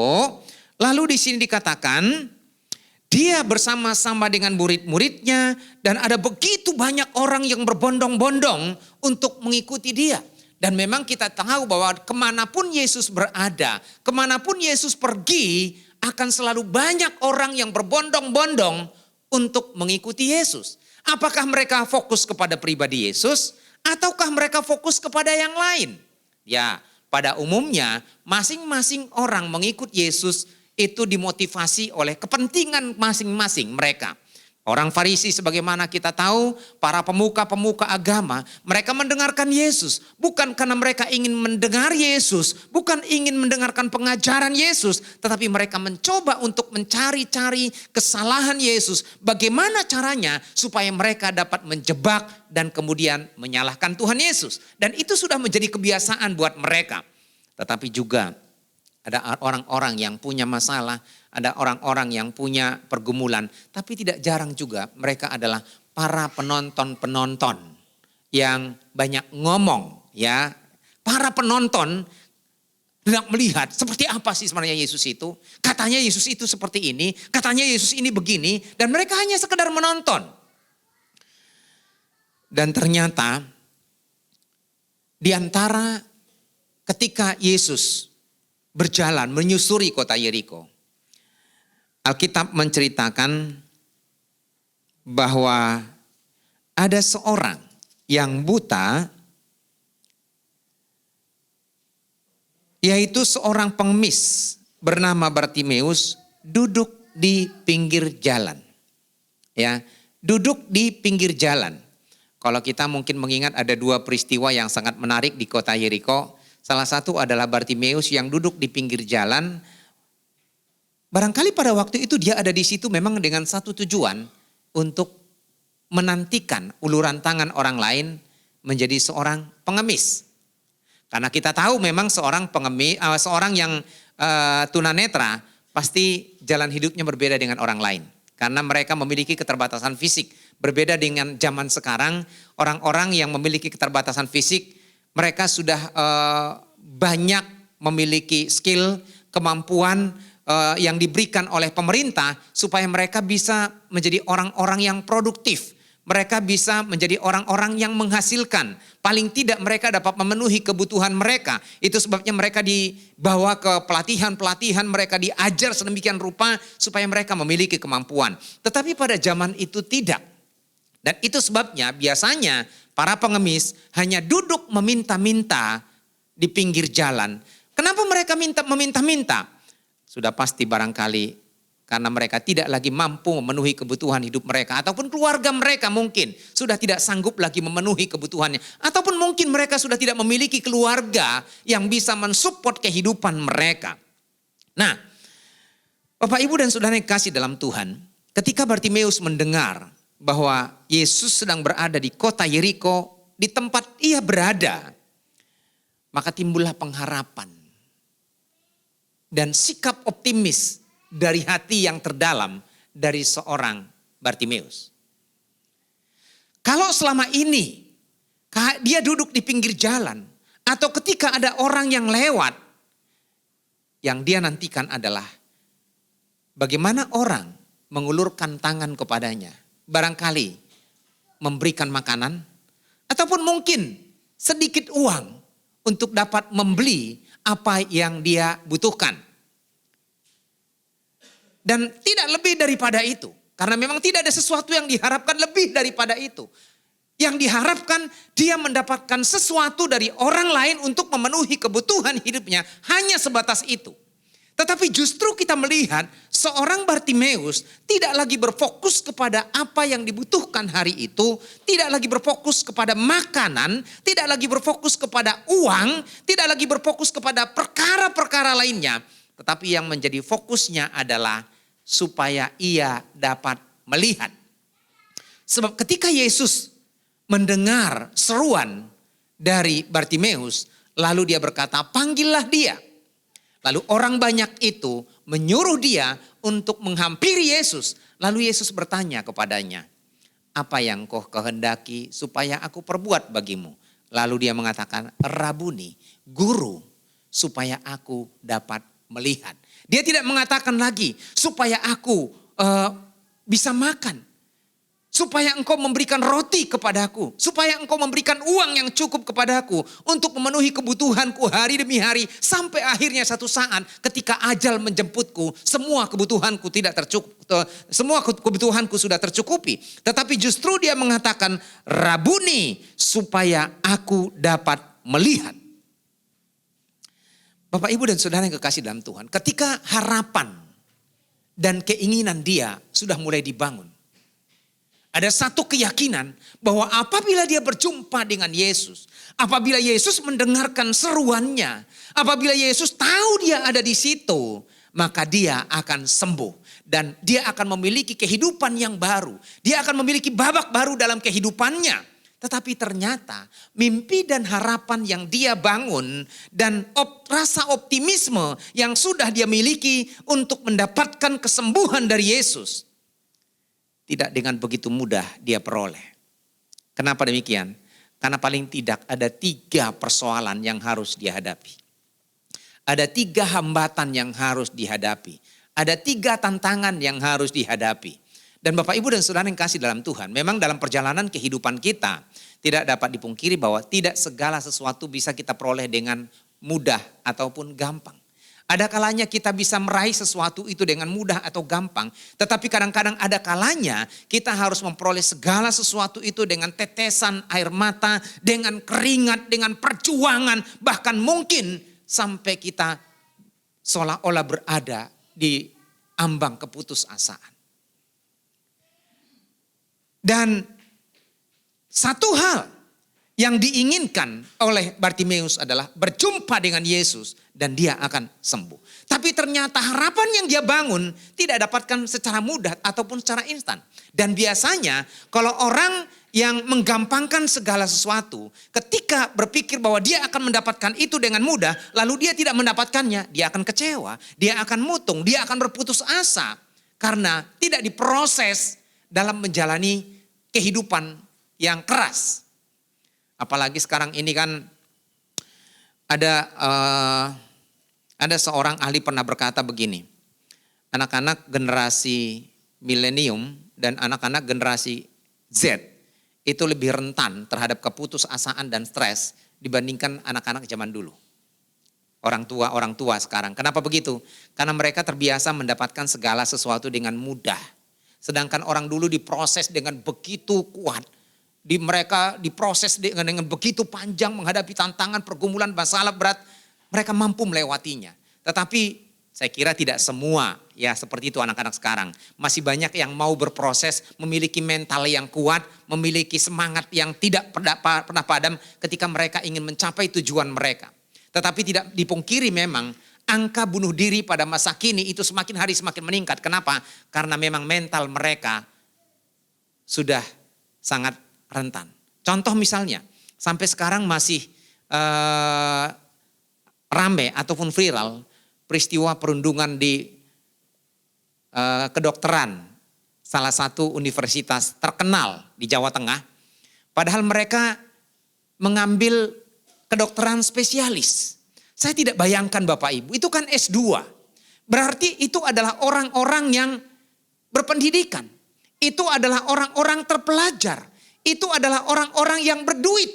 lalu di sini dikatakan dia bersama-sama dengan murid-muridnya dan ada begitu banyak orang yang berbondong-bondong untuk mengikuti dia. Dan memang kita tahu bahwa kemanapun Yesus berada, kemanapun Yesus pergi, akan selalu banyak orang yang berbondong-bondong untuk mengikuti Yesus. Apakah mereka fokus kepada pribadi Yesus, ataukah mereka fokus kepada yang lain? Ya, pada umumnya masing-masing orang mengikut Yesus itu dimotivasi oleh kepentingan masing-masing mereka. Orang Farisi sebagaimana kita tahu, para pemuka-pemuka agama, mereka mendengarkan Yesus. Bukan karena mereka ingin mendengar Yesus, bukan ingin mendengarkan pengajaran Yesus, tetapi mereka mencoba untuk mencari-cari kesalahan Yesus. Bagaimana caranya supaya mereka dapat menjebak dan kemudian menyalahkan Tuhan Yesus. Dan itu sudah menjadi kebiasaan buat mereka. Tetapi juga ada orang-orang yang punya masalah, ada orang-orang yang punya pergumulan. Tapi tidak jarang juga mereka adalah para penonton-penonton yang banyak ngomong. Ya, para penonton hendak melihat seperti apa sih sebenarnya Yesus itu. Katanya Yesus itu seperti ini, katanya Yesus ini begini. Dan mereka hanya sekedar menonton. Dan ternyata di antara ketika Yesus berjalan menyusuri kota Yeriko, Alkitab menceritakan bahwa ada seorang yang buta, yaitu seorang pengemis bernama Bartimeus, duduk di pinggir jalan. Ya, duduk di pinggir jalan. Kalau kita mungkin mengingat ada dua peristiwa yang sangat menarik di kota Yeriko. Salah satu adalah Bartimeus yang duduk di pinggir jalan. Barangkali pada waktu itu dia ada di situ memang dengan satu tujuan, untuk menantikan uluran tangan orang lain menjadi seorang pengemis. Karena kita tahu memang seorang pengemis, seorang yang tunanetra pasti jalan hidupnya berbeda dengan orang lain. Karena mereka memiliki keterbatasan fisik. Berbeda dengan zaman sekarang, orang-orang yang memiliki keterbatasan fisik, mereka sudah banyak memiliki skill, kemampuan yang diberikan oleh pemerintah supaya mereka bisa menjadi orang-orang yang produktif. Mereka bisa menjadi orang-orang yang menghasilkan. Paling tidak mereka dapat memenuhi kebutuhan mereka. Itu sebabnya mereka dibawa ke pelatihan-pelatihan, mereka diajar sedemikian rupa supaya mereka memiliki kemampuan. Tetapi pada zaman itu tidak. Dan itu sebabnya biasanya para pengemis hanya duduk meminta-minta di pinggir jalan. Kenapa mereka meminta-minta? Sudah pasti barangkali karena mereka tidak lagi mampu memenuhi kebutuhan hidup mereka. Ataupun keluarga mereka mungkin sudah tidak sanggup lagi memenuhi kebutuhannya. Ataupun mungkin mereka sudah tidak memiliki keluarga yang bisa mensupport kehidupan mereka. Nah, Bapak Ibu dan Saudara yang kasih dalam Tuhan, ketika Bartimeus mendengar bahwa Yesus sedang berada di kota Yeriko, di tempat ia berada, maka timbullah pengharapan dan sikap optimis dari hati yang terdalam dari seorang Bartimeus. Kalau selama ini dia duduk di pinggir jalan, atau ketika ada orang yang lewat, yang dia nantikan adalah bagaimana orang mengulurkan tangan kepadanya. Barangkali memberikan makanan, ataupun mungkin sedikit uang untuk dapat membeli apa yang dia butuhkan. Dan tidak lebih daripada itu. Karena memang tidak ada sesuatu yang diharapkan lebih daripada itu. Yang diharapkan dia mendapatkan sesuatu dari orang lain untuk memenuhi kebutuhan hidupnya. Hanya sebatas itu. Tetapi justru kita melihat seorang Bartimeus tidak lagi berfokus kepada apa yang dibutuhkan hari itu. Tidak lagi berfokus kepada makanan. Tidak lagi berfokus kepada uang. Tidak lagi berfokus kepada perkara-perkara lainnya. Tetapi yang menjadi fokusnya adalah supaya ia dapat melihat. Sebab ketika Yesus mendengar seruan dari Bartimeus, lalu dia berkata, panggillah dia. Lalu orang banyak itu menyuruh dia untuk menghampiri Yesus. Lalu Yesus bertanya kepadanya, apa yang kau kehendaki supaya aku perbuat bagimu? Lalu dia mengatakan, Rabuni, guru, supaya aku dapat melihat. Dia tidak mengatakan lagi, supaya aku bisa makan. Supaya engkau memberikan roti kepadaku. Supaya engkau memberikan uang yang cukup kepadaku. Untuk memenuhi kebutuhanku hari demi hari. Sampai akhirnya satu saat ketika ajal menjemputku. Semua kebutuhanku tidak tercukup. Semua kebutuhanku sudah tercukupi. Tetapi justru dia mengatakan, Rabuni, supaya aku dapat melihat. Bapak, Ibu dan Saudara yang kekasih dalam Tuhan. Ketika harapan dan keinginan dia sudah mulai dibangun. Ada satu keyakinan bahwa apabila dia berjumpa dengan Yesus, apabila Yesus mendengarkan seruannya, apabila Yesus tahu dia ada di situ, maka dia akan sembuh. Dan dia akan memiliki kehidupan yang baru. Dia akan memiliki babak baru dalam kehidupannya. Tetapi ternyata mimpi dan harapan yang dia bangun dan rasa optimisme yang sudah dia miliki untuk mendapatkan kesembuhan dari Yesus, tidak dengan begitu mudah dia peroleh. Kenapa demikian? Karena paling tidak ada 3 persoalan yang harus dihadapi. Ada 3 hambatan yang harus dihadapi. Ada 3 tantangan yang harus dihadapi. Dan Bapak Ibu dan Saudara yang kasih dalam Tuhan, memang dalam perjalanan kehidupan kita tidak dapat dipungkiri bahwa tidak segala sesuatu bisa kita peroleh dengan mudah ataupun gampang. Ada kalanya kita bisa meraih sesuatu itu dengan mudah atau gampang. Tetapi kadang-kadang ada kalanya kita harus memperoleh segala sesuatu itu dengan tetesan air mata, dengan keringat, dengan perjuangan. Bahkan mungkin sampai kita seolah-olah berada di ambang keputusasaan. Dan satu hal yang diinginkan oleh Bartimeus adalah berjumpa dengan Yesus dan dia akan sembuh. Tapi ternyata harapan yang dia bangun tidak dapatkan secara mudah ataupun secara instan. Dan biasanya kalau orang yang menggampangkan segala sesuatu, ketika berpikir bahwa dia akan mendapatkan itu dengan mudah, lalu dia tidak mendapatkannya, dia akan kecewa, dia akan mutung, dia akan berputus asa. Karena tidak diproses dalam menjalani kehidupan yang keras. Apalagi sekarang ini kan ada seorang ahli pernah berkata begini. Anak-anak generasi milenium dan anak-anak generasi Z itu lebih rentan terhadap keputusasaan dan stres dibandingkan anak-anak zaman dulu. Orang tua sekarang. Kenapa begitu? Karena mereka terbiasa mendapatkan segala sesuatu dengan mudah. Sedangkan orang dulu diproses dengan begitu kuat. Mereka diproses dengan begitu panjang menghadapi tantangan, pergumulan, masalah berat. Mereka mampu melewatinya. Tetapi saya kira tidak semua ya seperti itu anak-anak sekarang. Masih banyak yang mau berproses, memiliki mental yang kuat, memiliki semangat yang tidak pernah padam ketika mereka ingin mencapai tujuan mereka. Tetapi tidak dipungkiri memang angka bunuh diri pada masa kini itu semakin hari semakin meningkat. Kenapa? Karena memang mental mereka sudah sangat rentan. Contoh misalnya, sampai sekarang masih rame ataupun viral peristiwa perundungan di kedokteran salah satu universitas terkenal di Jawa Tengah. Padahal mereka mengambil kedokteran spesialis. Saya tidak bayangkan Bapak Ibu, itu kan S2. Berarti itu adalah orang-orang yang berpendidikan. Itu adalah orang-orang terpelajar. Itu adalah orang-orang yang berduit.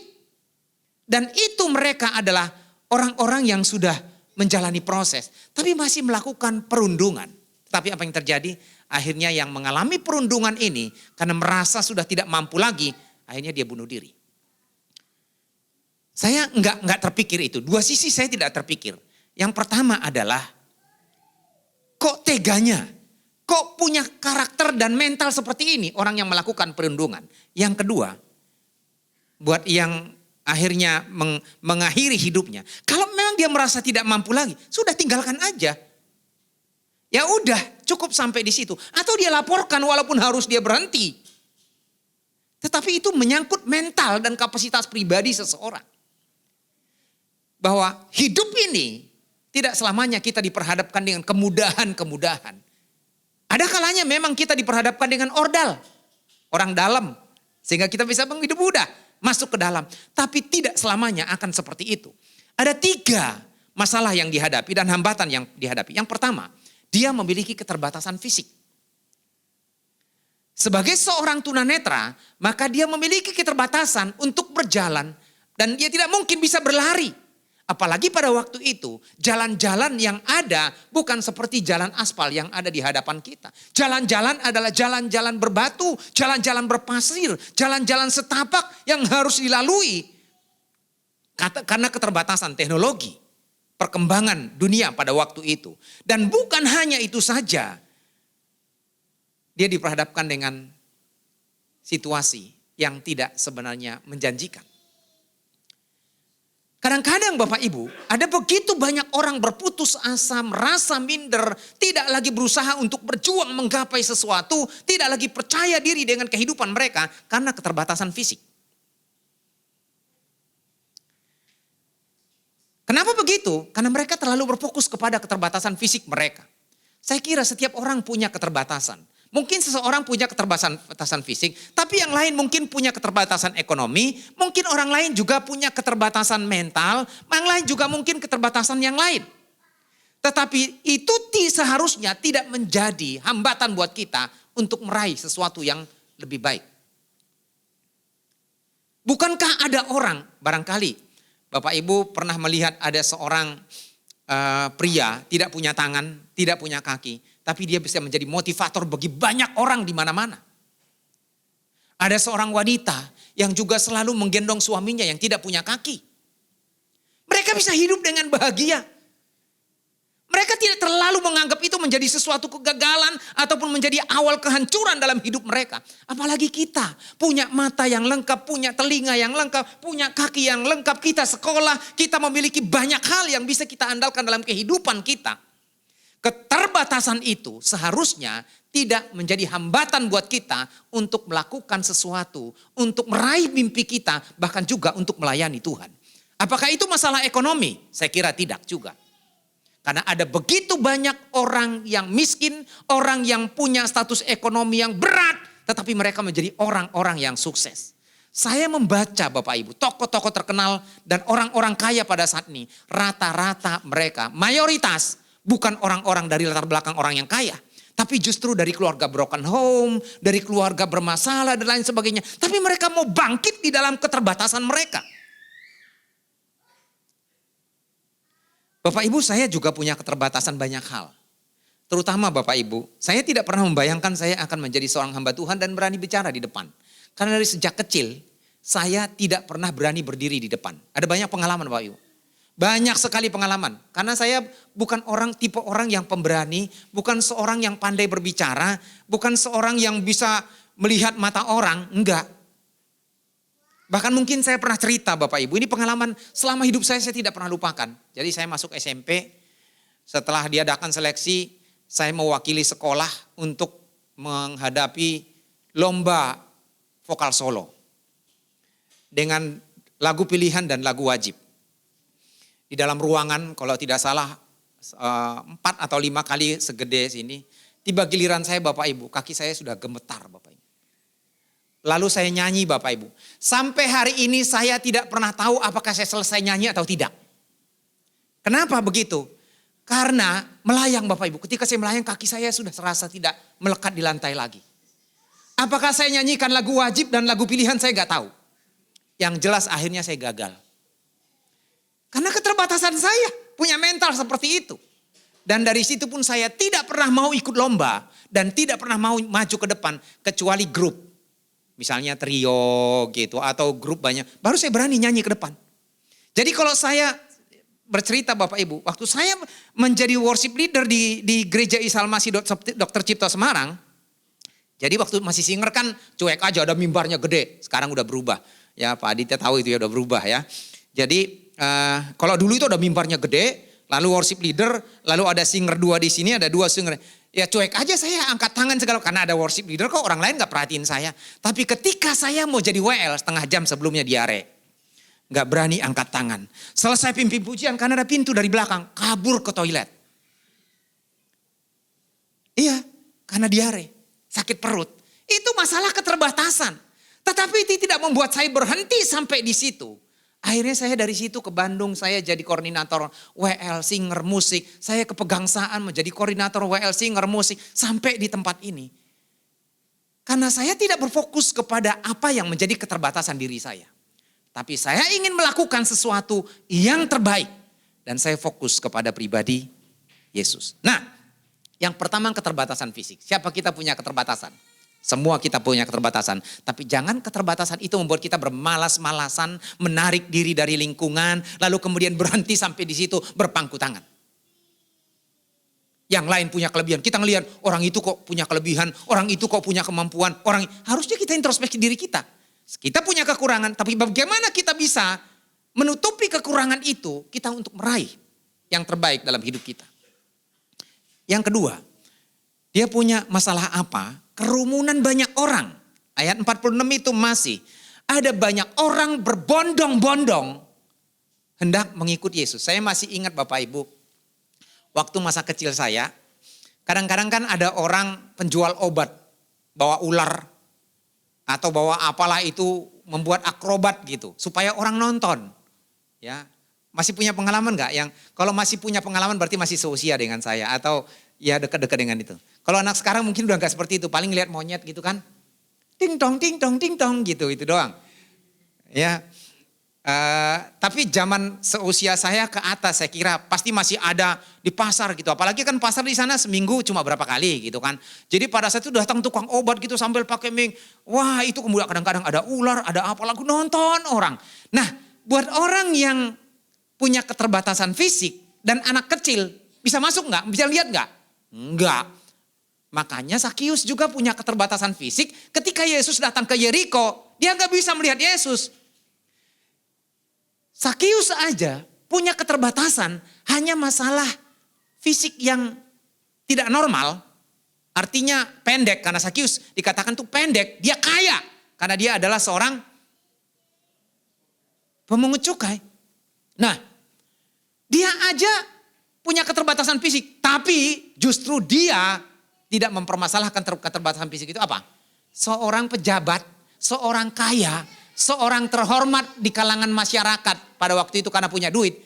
Dan itu mereka adalah orang-orang yang sudah menjalani proses. Tapi masih melakukan perundungan. Tapi apa yang terjadi? Akhirnya yang mengalami perundungan ini karena merasa sudah tidak mampu lagi. Akhirnya dia bunuh diri. Saya enggak terpikir itu. Dua sisi saya tidak terpikir. Yang pertama adalah kok teganya? Kok punya karakter dan mental seperti ini orang yang melakukan perundungan? Yang kedua, buat yang akhirnya mengakhiri hidupnya. Kalau memang dia merasa tidak mampu lagi, sudah tinggalkan aja. Ya udah, cukup sampai di situ. Atau dia laporkan walaupun harus dia berhenti. Tetapi itu menyangkut mental dan kapasitas pribadi seseorang. Bahwa hidup ini tidak selamanya kita diperhadapkan dengan kemudahan-kemudahan. Ada kalanya memang kita diperhadapkan dengan ordal. Orang dalam. Sehingga kita bisa hidup mudah. Masuk ke dalam. Tapi tidak selamanya akan seperti itu. Ada 3 masalah yang dihadapi dan hambatan yang dihadapi. Yang pertama, dia memiliki keterbatasan fisik. Sebagai seorang tunanetra, maka dia memiliki keterbatasan untuk berjalan. Dan dia tidak mungkin bisa berlari. Apalagi pada waktu itu jalan-jalan yang ada bukan seperti jalan aspal yang ada di hadapan kita. Jalan-jalan adalah jalan-jalan berbatu, jalan-jalan berpasir, jalan-jalan setapak yang harus dilalui. Karena keterbatasan teknologi, perkembangan dunia pada waktu itu. Dan bukan hanya itu saja. Dia diperhadapkan dengan situasi yang tidak sebenarnya menjanjikan. Kadang-kadang Bapak Ibu, ada begitu banyak orang berputus asa, merasa minder, tidak lagi berusaha untuk berjuang menggapai sesuatu, tidak lagi percaya diri dengan kehidupan mereka karena keterbatasan fisik. Kenapa begitu? Karena mereka terlalu berfokus kepada keterbatasan fisik mereka. Saya kira setiap orang punya keterbatasan. Mungkin seseorang punya keterbatasan fisik, tapi yang lain mungkin punya keterbatasan ekonomi, mungkin orang lain juga punya keterbatasan mental, yang lain juga mungkin keterbatasan yang lain. Tetapi itu seharusnya tidak menjadi hambatan buat kita untuk meraih sesuatu yang lebih baik. Bukankah ada orang, barangkali Bapak Ibu pernah melihat ada seorang pria tidak punya tangan, tidak punya kaki, tapi dia bisa menjadi motivator bagi banyak orang di mana-mana. Ada seorang wanita yang juga selalu menggendong suaminya yang tidak punya kaki. Mereka bisa hidup dengan bahagia. Mereka tidak terlalu menganggap itu menjadi sesuatu kegagalan ataupun menjadi awal kehancuran dalam hidup mereka. Apalagi kita punya mata yang lengkap, punya telinga yang lengkap, punya kaki yang lengkap. Kita sekolah, kita memiliki banyak hal yang bisa kita andalkan dalam kehidupan kita. Keterbatasan itu seharusnya tidak menjadi hambatan buat kita untuk melakukan sesuatu, untuk meraih mimpi kita, bahkan juga untuk melayani Tuhan. Apakah itu masalah ekonomi? Saya kira tidak juga. Karena ada begitu banyak orang yang miskin, orang yang punya status ekonomi yang berat, tetapi mereka menjadi orang-orang yang sukses. Saya membaca Bapak Ibu, tokoh-tokoh terkenal dan orang-orang kaya pada saat ini, rata-rata mereka, mayoritas bukan orang-orang dari latar belakang orang yang kaya. Tapi justru dari keluarga broken home, dari keluarga bermasalah dan lain sebagainya. Tapi mereka mau bangkit di dalam keterbatasan mereka. Bapak Ibu, saya juga punya keterbatasan banyak hal. Terutama Bapak Ibu, saya tidak pernah membayangkan saya akan menjadi seorang hamba Tuhan dan berani bicara di depan. Karena dari sejak kecil, saya tidak pernah berani berdiri di depan. Ada banyak pengalaman Bapak Ibu. Banyak sekali pengalaman. Karena saya bukan tipe orang yang pemberani, bukan seorang yang pandai berbicara, bukan seorang yang bisa melihat mata orang, enggak. Bahkan mungkin saya pernah cerita Bapak Ibu, ini pengalaman selama hidup saya tidak pernah lupakan. Jadi saya masuk SMP, setelah diadakan seleksi, saya mewakili sekolah untuk menghadapi lomba vokal solo. Dengan lagu pilihan dan lagu wajib. Di dalam ruangan kalau tidak salah 4 atau 5 kali segede sini. Tiba giliran saya Bapak Ibu, kaki saya sudah gemetar Bapak Ibu. Lalu saya nyanyi Bapak Ibu. Sampai hari ini saya tidak pernah tahu apakah saya selesai nyanyi atau tidak. Kenapa begitu? Karena melayang Bapak Ibu. Ketika saya melayang kaki saya sudah serasa tidak melekat di lantai lagi. Apakah saya nyanyikan lagu wajib dan lagu pilihan saya gak tahu. Yang jelas akhirnya saya gagal. Karena keterbatasan saya punya mental seperti itu. Dan dari situ pun saya tidak pernah mau ikut lomba. Dan tidak pernah mau maju ke depan kecuali grup. Misalnya trio gitu atau grup banyak. Baru saya berani nyanyi ke depan. Jadi kalau saya bercerita Bapak Ibu. Waktu saya menjadi worship leader di gereja Isalmasi Dr. Cipto Semarang. Jadi waktu masih singer kan cuek aja, ada mimbarnya gede. Sekarang udah berubah. Ya Pak Aditya tahu itu ya udah berubah ya. Jadi kalau dulu itu ada mimbarnya gede. Lalu worship leader, lalu ada singer 2 di sini, ada 2 singer. Ya cuek aja saya angkat tangan segala, karena ada worship leader kok orang lain gak perhatiin saya. Tapi ketika saya mau jadi WL setengah jam sebelumnya diare. Gak berani angkat tangan. Selesai pimpin pujian karena ada pintu dari belakang, kabur ke toilet. Iya, karena diare, sakit perut. Itu masalah keterbatasan. Tetapi itu tidak membuat saya berhenti sampai di situ. Akhirnya saya dari situ ke Bandung, saya jadi koordinator WL singer musik. Saya ke Pegangsaan menjadi koordinator WL singer musik sampai di tempat ini. Karena saya tidak berfokus kepada apa yang menjadi keterbatasan diri saya. Tapi saya ingin melakukan sesuatu yang terbaik. Dan saya fokus kepada pribadi Yesus. Nah, yang pertama keterbatasan fisik. Siapa kita punya keterbatasan? Semua kita punya keterbatasan. Tapi jangan keterbatasan itu membuat kita bermalas-malasan, menarik diri dari lingkungan, lalu kemudian berhenti sampai di situ berpangku tangan. Yang lain punya kelebihan. Kita ngelihat orang itu kok punya kelebihan, orang itu kok punya kemampuan. Harusnya kita introspeksi diri kita. Kita punya kekurangan, tapi bagaimana kita bisa menutupi kekurangan itu, kita untuk meraih yang terbaik dalam hidup kita. Yang kedua, dia punya masalah apa? Kerumunan banyak orang. Ayat 46 itu masih ada banyak orang berbondong-bondong hendak mengikut Yesus. Saya masih ingat Bapak Ibu, waktu masa kecil saya, kadang-kadang kan ada orang penjual obat, bawa ular, atau bawa apalah itu, membuat akrobat gitu, supaya orang nonton. Ya, masih punya pengalaman gak? Yang kalau masih punya pengalaman berarti masih seusia dengan saya, atau ya dekat-dekat dengan itu. Kalau anak sekarang mungkin udah gak seperti itu, paling lihat monyet gitu kan, ting tong gitu, itu doang. Ya. Tapi zaman seusia saya ke atas saya kira pasti masih ada di pasar gitu. Apalagi kan pasar di sana seminggu cuma berapa kali gitu kan. Jadi pada saat itu datang tukang obat gitu sambil pakai ming. Wah itu kemudian kadang-kadang ada ular, ada apa lagu nonton orang. Nah buat orang yang punya keterbatasan fisik dan anak kecil bisa masuk nggak? Bisa lihat nggak? Enggak. Makanya Sakius juga punya keterbatasan fisik. Ketika Yesus datang ke Yeriko, dia nggak bisa melihat Yesus. Sakius aja punya keterbatasan, hanya masalah fisik yang tidak normal. Artinya pendek, karena Sakius dikatakan tuh pendek, dia kaya. Karena dia adalah seorang pemungut cukai. Nah, dia aja punya keterbatasan fisik, tapi justru dia tidak mempermasalahkan keterbatasan fisik itu apa? Seorang pejabat, seorang kaya, seorang terhormat di kalangan masyarakat pada waktu itu karena punya duit,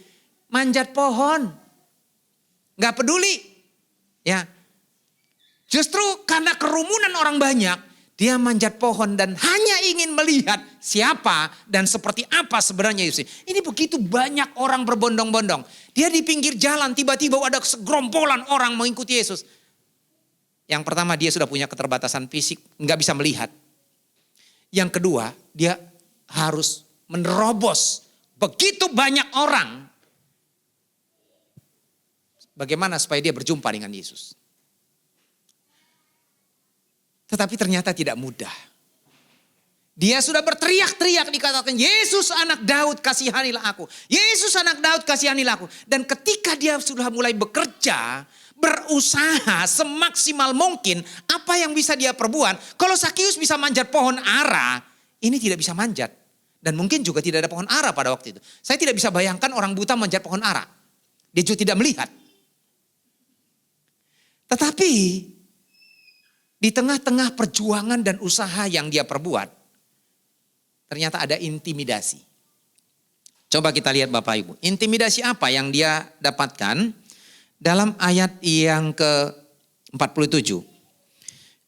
manjat pohon. Gak peduli. Ya. Justru karena kerumunan orang banyak, dia manjat pohon dan hanya ingin melihat siapa dan seperti apa sebenarnya Yesus. Ini begitu banyak orang berbondong-bondong. Dia di pinggir jalan tiba-tiba ada segerombolan orang mengikuti Yesus. Yang pertama dia sudah punya keterbatasan fisik, gak bisa melihat. Yang kedua dia harus menerobos begitu banyak orang. Bagaimana supaya dia berjumpa dengan Yesus. Tetapi ternyata tidak mudah. Dia sudah berteriak-teriak dikatakan, Yesus anak Daud kasihanilah aku. Yesus anak Daud kasihanilah aku. Dan ketika dia sudah mulai bekerja, berusaha semaksimal mungkin apa yang bisa dia perbuat. Kalau Sakius bisa manjat pohon ara, ini tidak bisa manjat. Dan mungkin juga tidak ada pohon ara pada waktu itu. Saya tidak bisa bayangkan orang buta manjat pohon ara. Dia juga tidak melihat. Tetapi di tengah-tengah perjuangan dan usaha yang dia perbuat, ternyata ada intimidasi. Coba kita lihat Bapak Ibu. Intimidasi apa yang dia dapatkan dalam ayat yang ke-47.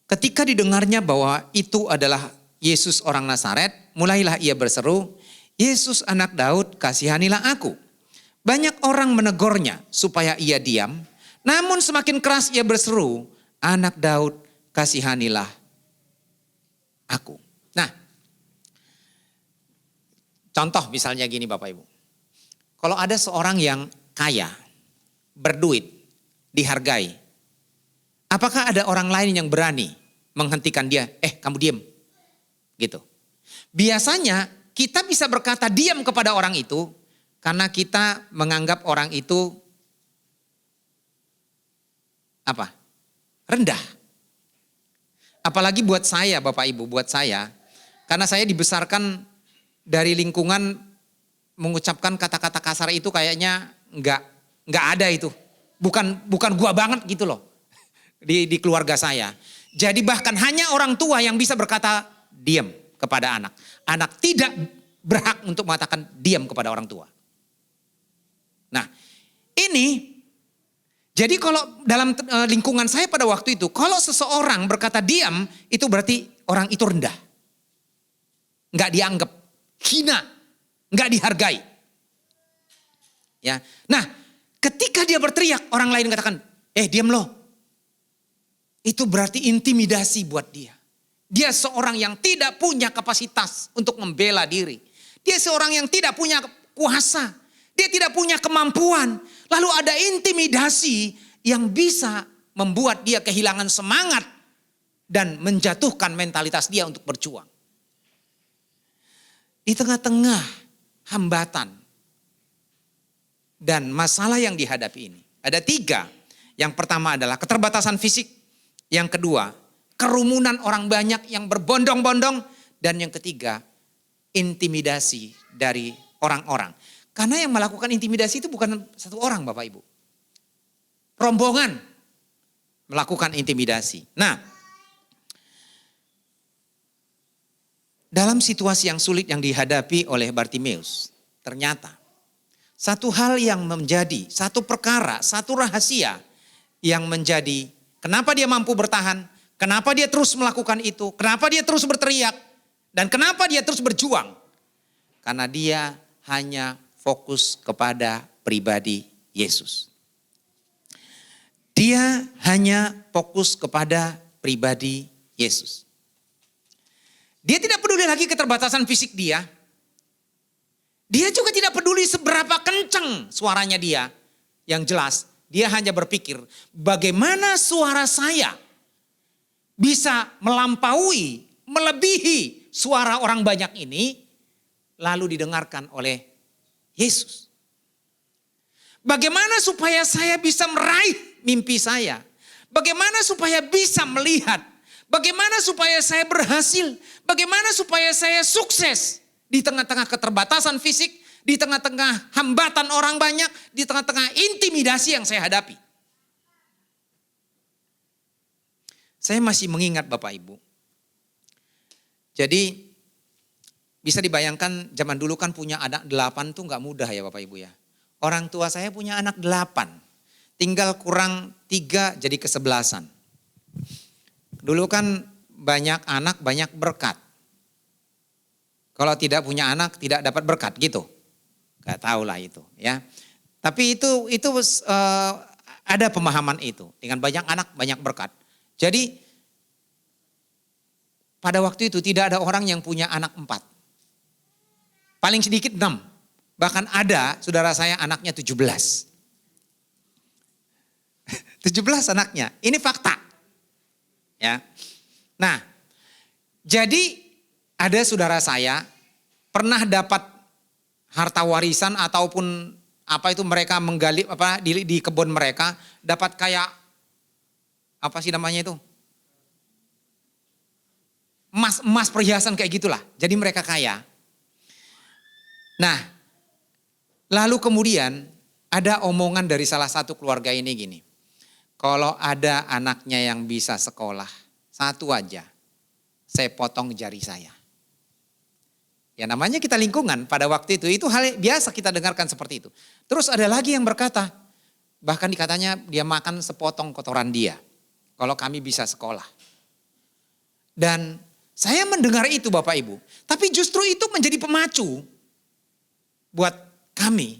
Ketika didengarnya bahwa itu adalah Yesus orang Nazaret, mulailah ia berseru, Yesus anak Daud kasihanilah aku. Banyak orang menegurnya supaya ia diam, namun semakin keras ia berseru, anak Daud kasihanilah aku. Nah, contoh misalnya gini Bapak Ibu. Kalau ada seorang yang kaya, berduit, dihargai. Apakah ada orang lain yang berani menghentikan dia? Kamu diam. Gitu. Biasanya kita bisa berkata diam kepada orang itu karena kita menganggap orang itu apa? Rendah. Apalagi buat saya Bapak Ibu, buat saya. Karena saya dibesarkan dari lingkungan mengucapkan kata-kata kasar itu kayaknya enggak ada itu. Bukan gua banget gitu loh. Di keluarga saya. Jadi bahkan hanya orang tua yang bisa berkata diam kepada anak. Anak tidak berhak untuk mengatakan diam kepada orang tua. Nah ini, jadi kalau dalam lingkungan saya pada waktu itu, kalau seseorang berkata diam, itu berarti orang itu rendah. Nggak dianggap, hina, nggak dihargai. Ya, nah ketika dia berteriak, orang lain katakan, diam loh. Itu berarti intimidasi buat dia. Dia seorang yang tidak punya kapasitas untuk membela diri. Dia seorang yang tidak punya kuasa. Dia tidak punya kemampuan. Lalu ada intimidasi yang bisa membuat dia kehilangan semangat dan menjatuhkan mentalitas dia untuk berjuang. Di tengah-tengah hambatan dan masalah yang dihadapi ini, ada 3. Yang pertama adalah keterbatasan fisik. Yang kedua, kerumunan orang banyak yang berbondong-bondong. Dan yang ketiga, intimidasi dari orang-orang. Karena yang melakukan intimidasi itu bukan satu orang Bapak Ibu. Rombongan melakukan intimidasi. Nah, dalam situasi yang sulit yang dihadapi oleh Bartimeus, ternyata satu hal yang menjadi, satu perkara, satu rahasia yang menjadi kenapa dia mampu bertahan, kenapa dia terus melakukan itu, kenapa dia terus berteriak, dan kenapa dia terus berjuang. Karena dia hanya fokus kepada pribadi Yesus. Dia hanya fokus kepada pribadi Yesus. Dia tidak peduli lagi keterbatasan fisik dia. Dia juga tidak peduli seberapa kencang suaranya dia. Yang jelas, dia hanya berpikir bagaimana suara saya bisa melampaui, melebihi suara orang banyak ini, lalu didengarkan oleh Yesus. Bagaimana supaya saya bisa meraih mimpi saya? Bagaimana supaya bisa melihat? Bagaimana supaya saya berhasil? Bagaimana supaya saya sukses di tengah-tengah keterbatasan fisik, di tengah-tengah hambatan orang banyak, di tengah-tengah intimidasi yang saya hadapi? Saya masih mengingat Bapak Ibu. Jadi bisa dibayangkan zaman dulu kan punya anak 8 tuh gak mudah ya Bapak Ibu ya. Orang tua saya punya anak 8. Tinggal kurang 3 jadi ke-11. Dulu kan banyak anak banyak berkat. Kalau tidak punya anak tidak dapat berkat gitu. Gak tahu lah itu ya. Tapi itu ada pemahaman itu. Dengan banyak anak banyak berkat. Jadi pada waktu itu tidak ada orang yang punya anak 4. Paling sedikit 6. Bahkan ada saudara saya anaknya 17. 17 anaknya. Ini fakta. Ya. Nah, jadi ada saudara saya pernah dapat harta warisan ataupun apa itu mereka menggali apa di kebun mereka dapat kayak apa sih namanya itu? Emas perhiasan kayak gitulah. Jadi mereka kaya. Nah, lalu kemudian ada omongan dari salah satu keluarga ini gini. Kalau ada anaknya yang bisa sekolah, satu aja, saya potong jari saya. Ya namanya kita lingkungan pada waktu itu hal biasa kita dengarkan seperti itu. Terus ada lagi yang berkata, bahkan dikatanya dia makan sepotong kotoran dia. Kalau kami bisa sekolah. Dan saya mendengar itu Bapak Ibu. Tapi justru itu menjadi pemacu buat kami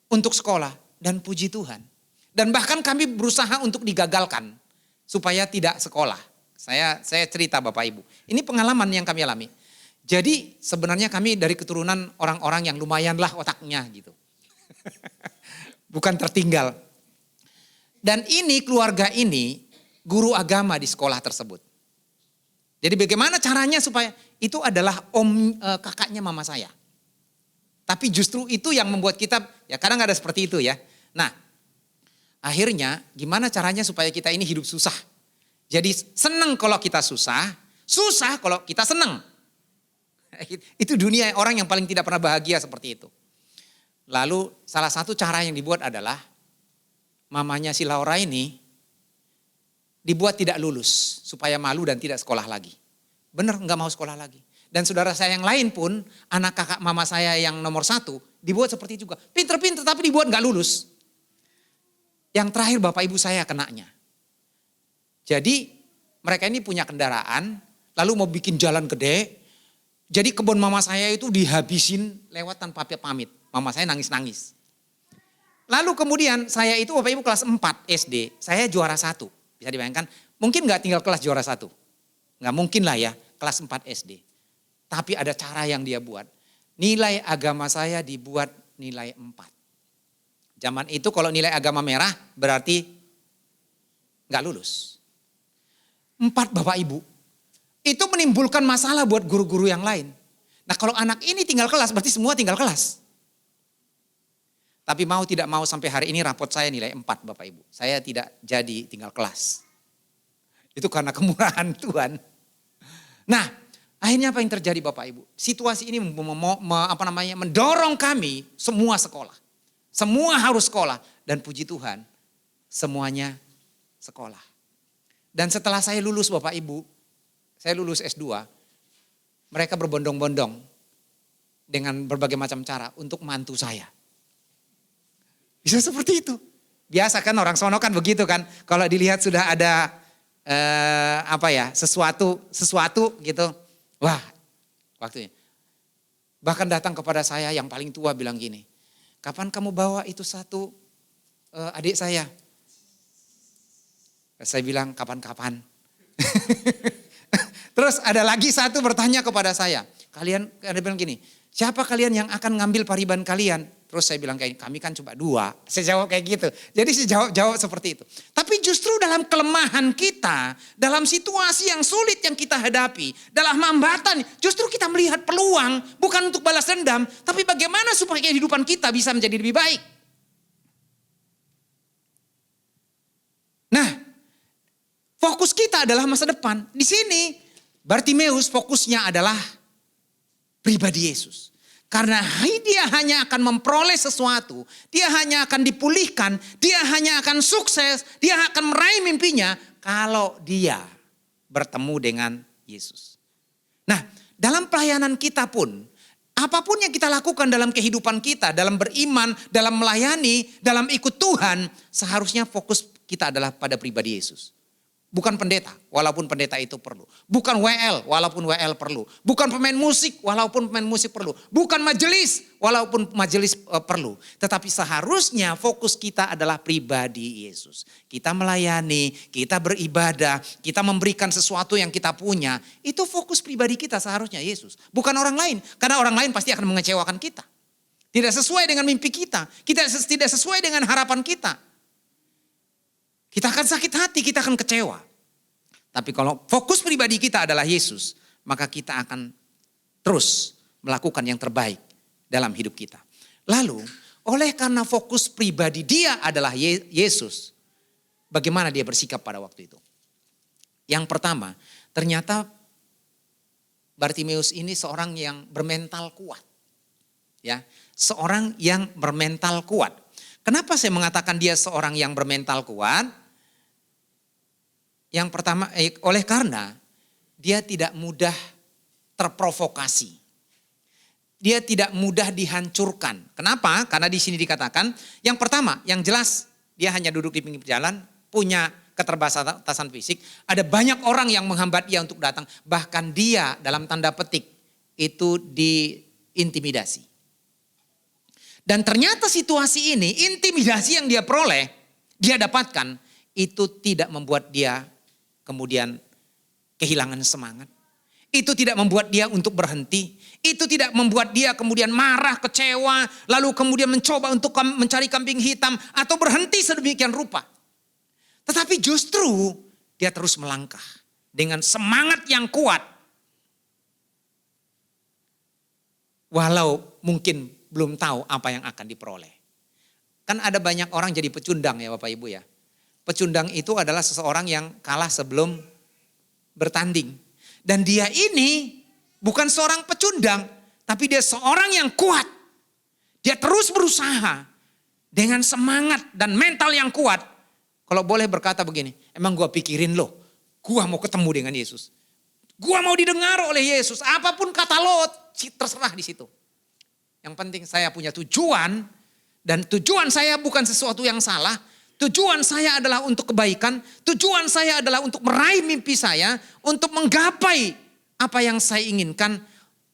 untuk sekolah dan puji Tuhan. Dan bahkan kami berusaha untuk digagalkan supaya tidak sekolah. Saya cerita Bapak Ibu. Ini pengalaman yang kami alami. Jadi sebenarnya kami dari keturunan orang-orang yang lumayanlah otaknya gitu. Bukan tertinggal. Dan ini keluarga ini guru agama di sekolah tersebut. Jadi bagaimana caranya supaya itu adalah kakaknya mama saya. Tapi justru itu yang membuat kita ya kadang ada seperti itu ya. Nah, akhirnya gimana caranya supaya kita ini hidup susah. Jadi senang kalau kita susah, susah kalau kita senang. Itu dunia orang yang paling tidak pernah bahagia seperti itu. Lalu salah satu cara yang dibuat adalah mamanya si Laura ini dibuat tidak lulus supaya malu dan tidak sekolah lagi. Bener gak mau sekolah lagi. Dan saudara saya yang lain pun anak kakak mama saya yang nomor 1 dibuat seperti itu juga. Pinter-pinter tapi dibuat gak lulus. Yang terakhir bapak ibu saya kenanya. Jadi mereka ini punya kendaraan lalu mau bikin jalan gede. Jadi kebun mama saya itu dihabisin lewat tanpa pamit. Mama saya nangis-nangis. Lalu kemudian saya itu bapak ibu kelas 4 SD. Saya juara 1. Bisa dibayangkan mungkin gak tinggal kelas juara 1. Gak mungkin lah ya kelas 4 SD. Tapi ada cara yang dia buat. Nilai agama saya dibuat nilai 4. Zaman itu kalau nilai agama merah berarti nggak lulus. 4 Bapak Ibu. Itu menimbulkan masalah buat guru-guru yang lain. Nah kalau anak ini tinggal kelas berarti semua tinggal kelas. Tapi mau tidak mau sampai hari ini rapot saya nilai 4 Bapak Ibu. Saya tidak jadi tinggal kelas. Itu karena kemurahan Tuhan. Nah akhirnya apa yang terjadi Bapak Ibu? Situasi ini mendorong kami semua sekolah. Semua harus sekolah. Dan puji Tuhan semuanya sekolah. Dan setelah saya lulus Bapak Ibu, saya lulus S2, mereka berbondong-bondong dengan berbagai macam cara untuk mantu saya. Bisa seperti itu. Biasa kan orang sono kan begitu kan. Kalau dilihat sudah ada sesuatu gitu. Wah waktunya. Bahkan datang kepada saya yang paling tua bilang gini. Kapan kamu bawa itu satu adik saya? Saya bilang kapan-kapan. Terus ada lagi satu bertanya kepada saya. Ada bilang gini, siapa kalian yang akan ngambil pariban kalian? Terus saya bilang kayak kami kan cuma 2. Saya jawab kayak gitu. Jadi saya jawab seperti itu. Tapi justru dalam kelemahan kita, dalam situasi yang sulit yang kita hadapi, dalam hambatan, justru kita melihat peluang bukan untuk balas dendam, tapi bagaimana supaya kehidupan kita bisa menjadi lebih baik. Nah, fokus kita adalah masa depan. Di sini Bartimeus fokusnya adalah pribadi Yesus. Karena dia hanya akan memperoleh sesuatu, dia hanya akan dipulihkan, dia hanya akan sukses, dia akan meraih mimpinya kalau dia bertemu dengan Yesus. Nah, dalam pelayanan kita pun, apapun yang kita lakukan dalam kehidupan kita, dalam beriman, dalam melayani, dalam ikut Tuhan, seharusnya fokus kita adalah pada pribadi Yesus. Bukan pendeta, walaupun pendeta itu perlu. Bukan WL, walaupun WL perlu. Bukan pemain musik, walaupun pemain musik perlu. Bukan majelis, walaupun majelis perlu. Tetapi seharusnya fokus kita adalah pribadi Yesus. Kita melayani, kita beribadah, kita memberikan sesuatu yang kita punya. Itu fokus pribadi kita seharusnya Yesus. Bukan orang lain, karena orang lain pasti akan mengecewakan kita. Tidak sesuai dengan mimpi kita. Tidak sesuai dengan harapan kita. Kita akan sakit hati, kita akan kecewa. Tapi kalau fokus pribadi kita adalah Yesus, maka kita akan terus melakukan yang terbaik dalam hidup kita. Lalu, oleh karena fokus pribadi dia adalah Yesus, bagaimana dia bersikap pada waktu itu? Yang pertama, ternyata Bartimeus ini seorang yang bermental kuat. Ya, seorang yang bermental kuat. Kenapa saya mengatakan dia seorang yang bermental kuat? Yang pertama, oleh karena dia tidak mudah terprovokasi. Dia tidak mudah dihancurkan. Kenapa? Karena di sini dikatakan, yang pertama, yang jelas dia hanya duduk di pinggir jalan, punya keterbatasan fisik. Ada banyak orang yang menghambat dia untuk datang. Bahkan dia dalam tanda petik itu diintimidasi. Dan ternyata situasi ini, intimidasi yang dia peroleh, dia dapatkan, itu tidak membuat dia kemudian kehilangan semangat. Itu tidak membuat dia untuk berhenti. Itu tidak membuat dia kemudian marah, kecewa, lalu kemudian mencoba untuk mencari kambing hitam atau berhenti sedemikian rupa. Tetapi justru dia terus melangkah dengan semangat yang kuat. Walau mungkin belum tahu apa yang akan diperoleh. Kan ada banyak orang jadi pecundang ya Bapak Ibu ya. Pecundang itu adalah seseorang yang kalah sebelum bertanding. Dan dia ini bukan seorang pecundang, tapi dia seorang yang kuat. Dia terus berusaha dengan semangat dan mental yang kuat. Kalau boleh berkata begini, emang gua pikirin loh, gua mau ketemu dengan Yesus. Gua mau didengar oleh Yesus, apapun kata lo terserah di situ. Yang penting saya punya tujuan, dan tujuan saya bukan sesuatu yang salah. Tujuan saya adalah untuk kebaikan, tujuan saya adalah untuk meraih mimpi saya, untuk menggapai apa yang saya inginkan.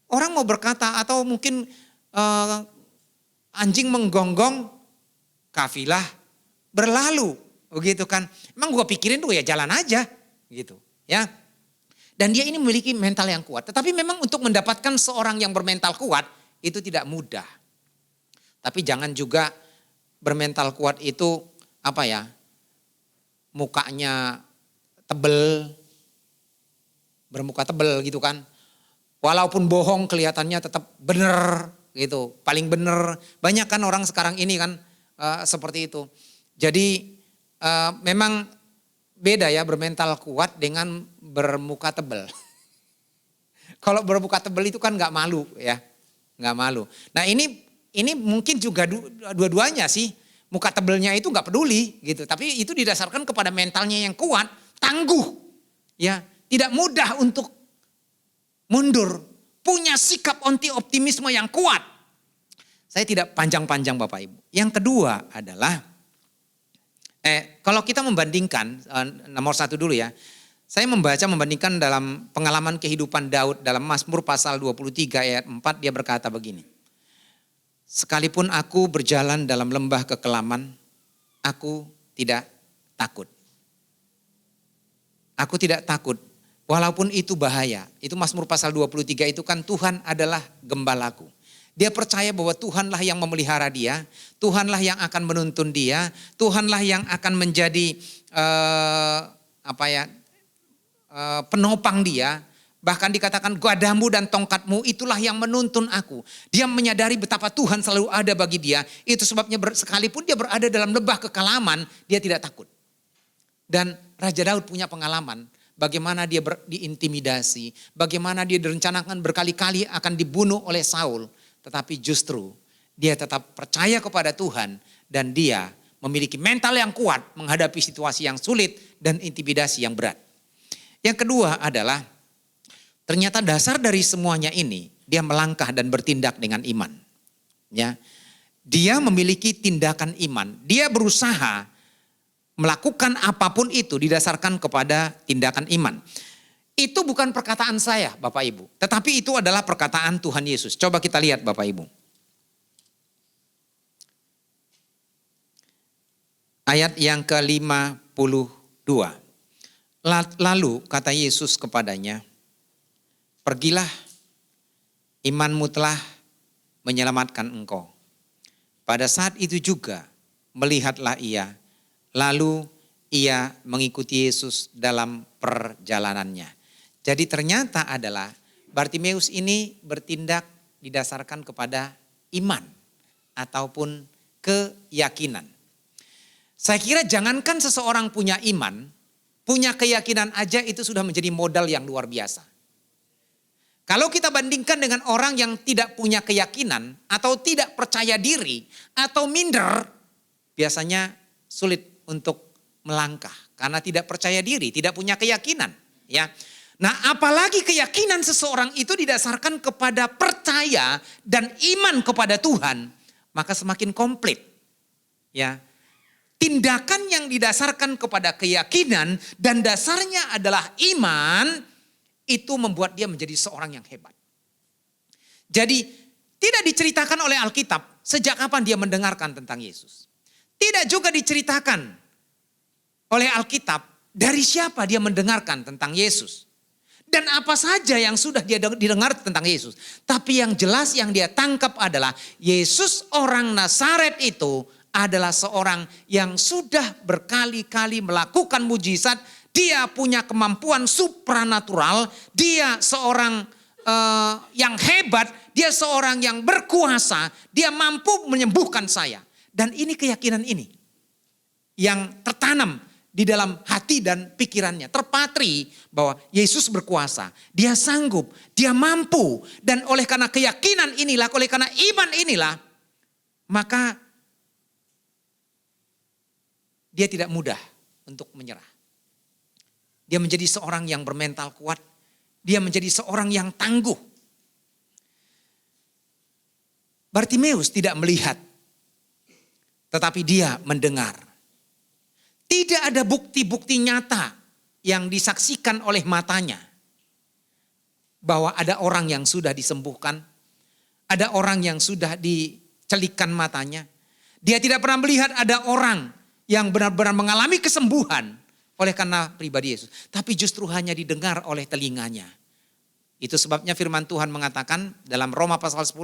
Orang mau berkata atau mungkin anjing menggonggong, kafilah berlalu, begitu kan. Emang gue pikirin tuh ya jalan aja, gitu ya. Dan dia ini memiliki mental yang kuat. Tetapi memang untuk mendapatkan seorang yang bermental kuat, itu tidak mudah. Tapi jangan juga bermental kuat itu mukanya tebel, bermuka tebel gitu kan. Walaupun bohong kelihatannya tetap benar gitu, paling benar. Banyak kan orang sekarang ini kan seperti itu. Jadi memang beda ya bermental kuat dengan bermuka tebel. Kalau bermuka tebel itu kan nggak malu ya, nggak malu. Nah ini mungkin juga dua-duanya sih. Muka tebelnya itu nggak peduli gitu, tapi itu didasarkan kepada mentalnya yang kuat, tangguh, ya, tidak mudah untuk mundur, punya sikap optimisme yang kuat. Saya tidak panjang-panjang Bapak Ibu. Yang kedua adalah, kalau kita membandingkan, nomor satu dulu ya, saya membandingkan dalam pengalaman kehidupan Daud dalam Mazmur pasal 23 ayat 4, dia berkata begini. Sekalipun aku berjalan dalam lembah kekelaman, aku tidak takut. Aku tidak takut, walaupun itu bahaya. Itu Mazmur pasal 23 itu kan Tuhan adalah gembalaku. Dia percaya bahwa Tuhanlah yang memelihara dia, Tuhanlah yang akan menuntun dia, Tuhanlah yang akan menjadi penopang dia. Bahkan dikatakan gadamu dan tongkatmu itulah yang menuntun aku. Dia menyadari betapa Tuhan selalu ada bagi dia. Itu sebabnya sekalipun dia berada dalam lembah kekelaman, dia tidak takut. Dan Raja Daud punya pengalaman bagaimana dia diintimidasi, bagaimana dia direncanakan berkali-kali akan dibunuh oleh Saul. Tetapi justru dia tetap percaya kepada Tuhan dan dia memiliki mental yang kuat menghadapi situasi yang sulit dan intimidasi yang berat. Yang kedua adalah ternyata dasar dari semuanya ini, dia melangkah dan bertindak dengan iman. Ya, dia memiliki tindakan iman. Dia berusaha melakukan apapun itu didasarkan kepada tindakan iman. Itu bukan perkataan saya Bapak Ibu, tetapi itu adalah perkataan Tuhan Yesus. Coba kita lihat Bapak Ibu. Ayat yang ke-52. Lalu kata Yesus kepadanya, pergilah, imanmu telah menyelamatkan engkau. Pada saat itu juga melihatlah ia, lalu ia mengikuti Yesus dalam perjalanannya. Jadi ternyata adalah Bartimeus ini bertindak didasarkan kepada iman ataupun keyakinan. Saya kira jangankan seseorang punya iman, punya keyakinan aja itu sudah menjadi modal yang luar biasa. Kalau kita bandingkan dengan orang yang tidak punya keyakinan atau tidak percaya diri atau minder, biasanya sulit untuk melangkah karena tidak percaya diri, tidak punya keyakinan, ya. Nah, apalagi keyakinan seseorang itu didasarkan kepada percaya dan iman kepada Tuhan, maka semakin komplit. Ya. Tindakan yang didasarkan kepada keyakinan dan dasarnya adalah iman, itu membuat dia menjadi seorang yang hebat. Jadi tidak diceritakan oleh Alkitab sejak kapan dia mendengarkan tentang Yesus. Tidak juga diceritakan oleh Alkitab dari siapa dia mendengarkan tentang Yesus. Dan apa saja yang sudah dia didengar tentang Yesus. Tapi yang jelas yang dia tangkap adalah Yesus orang Nazaret itu adalah seorang yang sudah berkali-kali melakukan mujizat. Dia punya kemampuan supranatural, dia seorang yang hebat, dia seorang yang berkuasa, dia mampu menyembuhkan saya. Dan ini keyakinan ini yang tertanam di dalam hati dan pikirannya. Terpatri bahwa Yesus berkuasa, dia sanggup, dia mampu. Dan oleh karena keyakinan inilah, oleh karena iman inilah, maka dia tidak mudah untuk menyerah. Dia menjadi seorang yang bermental kuat. Dia menjadi seorang yang tangguh. Bartimeus tidak melihat. Tetapi dia mendengar. Tidak ada bukti-bukti nyata yang disaksikan oleh matanya. Bahwa ada orang yang sudah disembuhkan. Ada orang yang sudah dicelikan matanya. Dia tidak pernah melihat ada orang yang benar-benar mengalami kesembuhan oleh karena pribadi Yesus. Tapi justru hanya didengar oleh telinganya. Itu sebabnya firman Tuhan mengatakan dalam Roma pasal 10,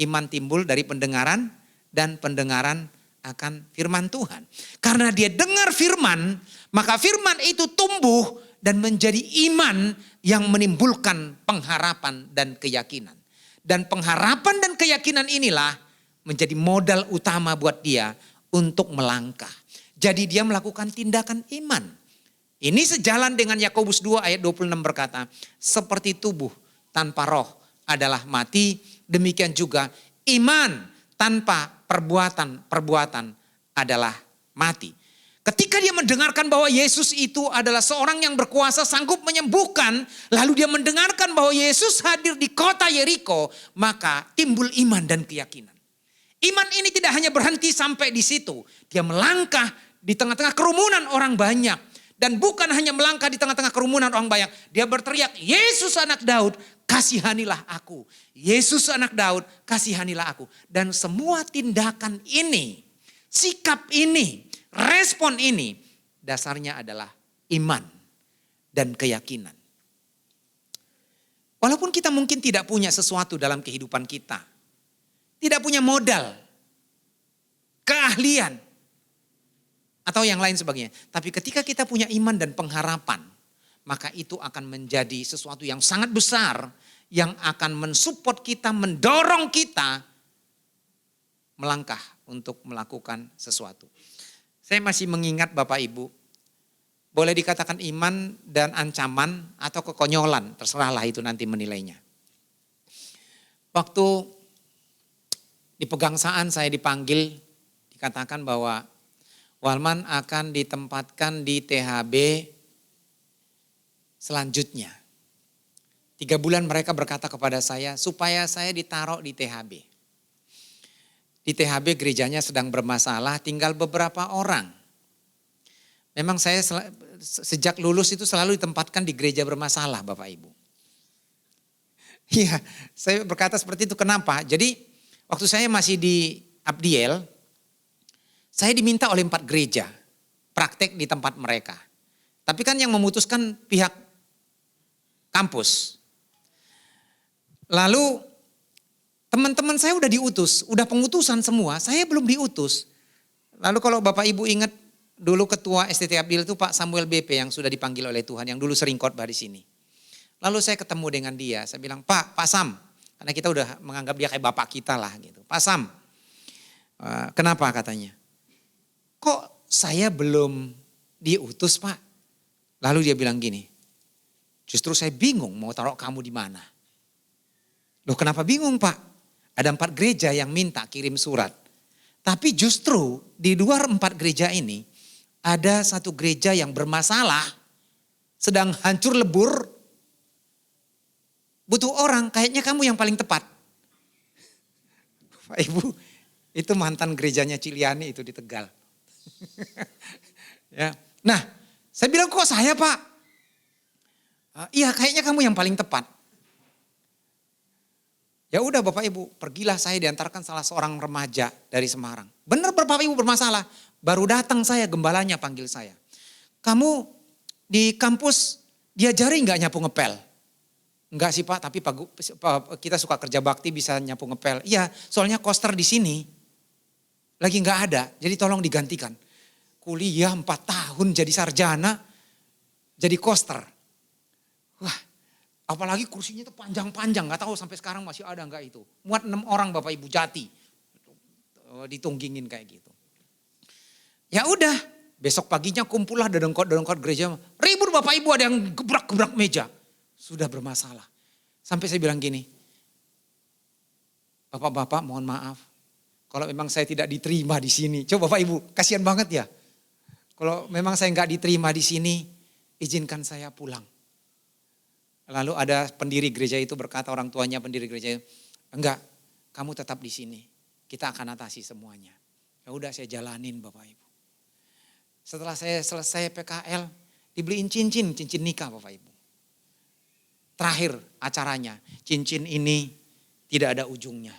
iman timbul dari pendengaran dan pendengaran akan firman Tuhan. Karena dia dengar firman, maka firman itu tumbuh dan menjadi iman yang menimbulkan pengharapan dan keyakinan. Dan pengharapan dan keyakinan inilah menjadi modal utama buat dia untuk melangkah. Jadi dia melakukan tindakan iman. Ini sejalan dengan Yakobus 2 ayat 26 berkata, seperti tubuh tanpa roh adalah mati, demikian juga iman tanpa perbuatan adalah mati. Ketika dia mendengarkan bahwa Yesus itu adalah seorang yang berkuasa sanggup menyembuhkan, lalu dia mendengarkan bahwa Yesus hadir di kota Yeriko, maka timbul iman dan keyakinan. Iman ini tidak hanya berhenti sampai di situ. Dia melangkah di tengah-tengah kerumunan orang banyak. Dan bukan hanya melangkah di tengah-tengah kerumunan orang banyak. Dia berteriak, Yesus anak Daud, kasihanilah aku. Yesus anak Daud, kasihanilah aku. Dan semua tindakan ini, sikap ini, respon ini, dasarnya adalah iman dan keyakinan. Walaupun kita mungkin tidak punya sesuatu dalam kehidupan kita. Tidak punya modal, keahlian, atau yang lain sebagainya. Tapi ketika kita punya iman dan pengharapan, maka itu akan menjadi sesuatu yang sangat besar yang akan mensupport kita, mendorong kita melangkah untuk melakukan sesuatu. Saya masih mengingat Bapak Ibu, boleh dikatakan iman dan ancaman atau kekonyolan, terserahlah itu nanti menilainya. Waktu di pegangsaan saya dipanggil, dikatakan bahwa Walman akan ditempatkan di THB selanjutnya. 3 bulan mereka berkata kepada saya supaya saya ditaruh di THB. Di THB gerejanya sedang bermasalah, tinggal beberapa orang. Memang saya sejak lulus itu selalu ditempatkan di gereja bermasalah Bapak Ibu. Iya, saya berkata seperti itu kenapa? Jadi waktu saya masih di Abdiel, saya diminta oleh 4 gereja praktek di tempat mereka. Tapi kan yang memutuskan pihak kampus. Lalu teman-teman saya udah diutus, udah pengutusan semua, saya belum diutus. Lalu kalau Bapak Ibu ingat dulu ketua STT Abdiel itu Pak Samuel BP yang sudah dipanggil oleh Tuhan, yang dulu sering khotbah di sini. Lalu saya ketemu dengan dia, saya bilang, Pak Sam, karena kita udah menganggap dia kayak bapak kita lah gitu. Pak Sam, kenapa katanya? Kok saya belum diutus Pak? Lalu dia bilang gini, justru saya bingung mau taruh kamu di mana. Loh kenapa bingung Pak? Ada 4 gereja yang minta kirim surat. Tapi justru di luar 4 gereja ini ada 1 gereja yang bermasalah, sedang hancur lebur, butuh orang, kayaknya kamu yang paling tepat. Pak Ibu, itu mantan gerejanya Ciliani itu di Tegal. Ya. Nah, saya bilang kok saya Pak? Iya kayaknya kamu yang paling tepat. Ya udah Bapak Ibu, pergilah saya diantarkan salah seorang remaja dari Semarang. Benar Bapak Ibu bermasalah, baru datang saya gembalanya panggil saya. Kamu di kampus diajari nggak nyapu ngepel? Enggak sih Pak, tapi kita suka kerja bakti bisa nyapu ngepel. Iya, soalnya koster di sini lagi nggak ada, jadi tolong digantikan. Kuliah 4 tahun jadi sarjana, jadi koster. Wah, apalagi kursinya itu panjang-panjang, nggak tahu sampai sekarang masih ada nggak itu. Muat 6 orang Bapak Ibu Jati, ditunggingin kayak gitu. Ya udah, besok paginya kumpullah dedengkot gereja, ribut Bapak Ibu ada yang gebrak-gebrak meja. Sudah bermasalah. Sampai saya bilang gini, Bapak-bapak mohon maaf, kalau memang saya tidak diterima di sini. Coba Bapak Ibu, kasihan banget ya. Kalau memang saya nggak diterima di sini, izinkan saya pulang. Lalu ada pendiri gereja itu berkata, orang tuanya pendiri gereja itu, enggak, kamu tetap di sini. Kita akan atasi semuanya. Ya udah saya jalanin Bapak Ibu. Setelah saya selesai PKL, dibeliin cincin nikah Bapak Ibu. Terakhir acaranya, cincin ini tidak ada ujungnya.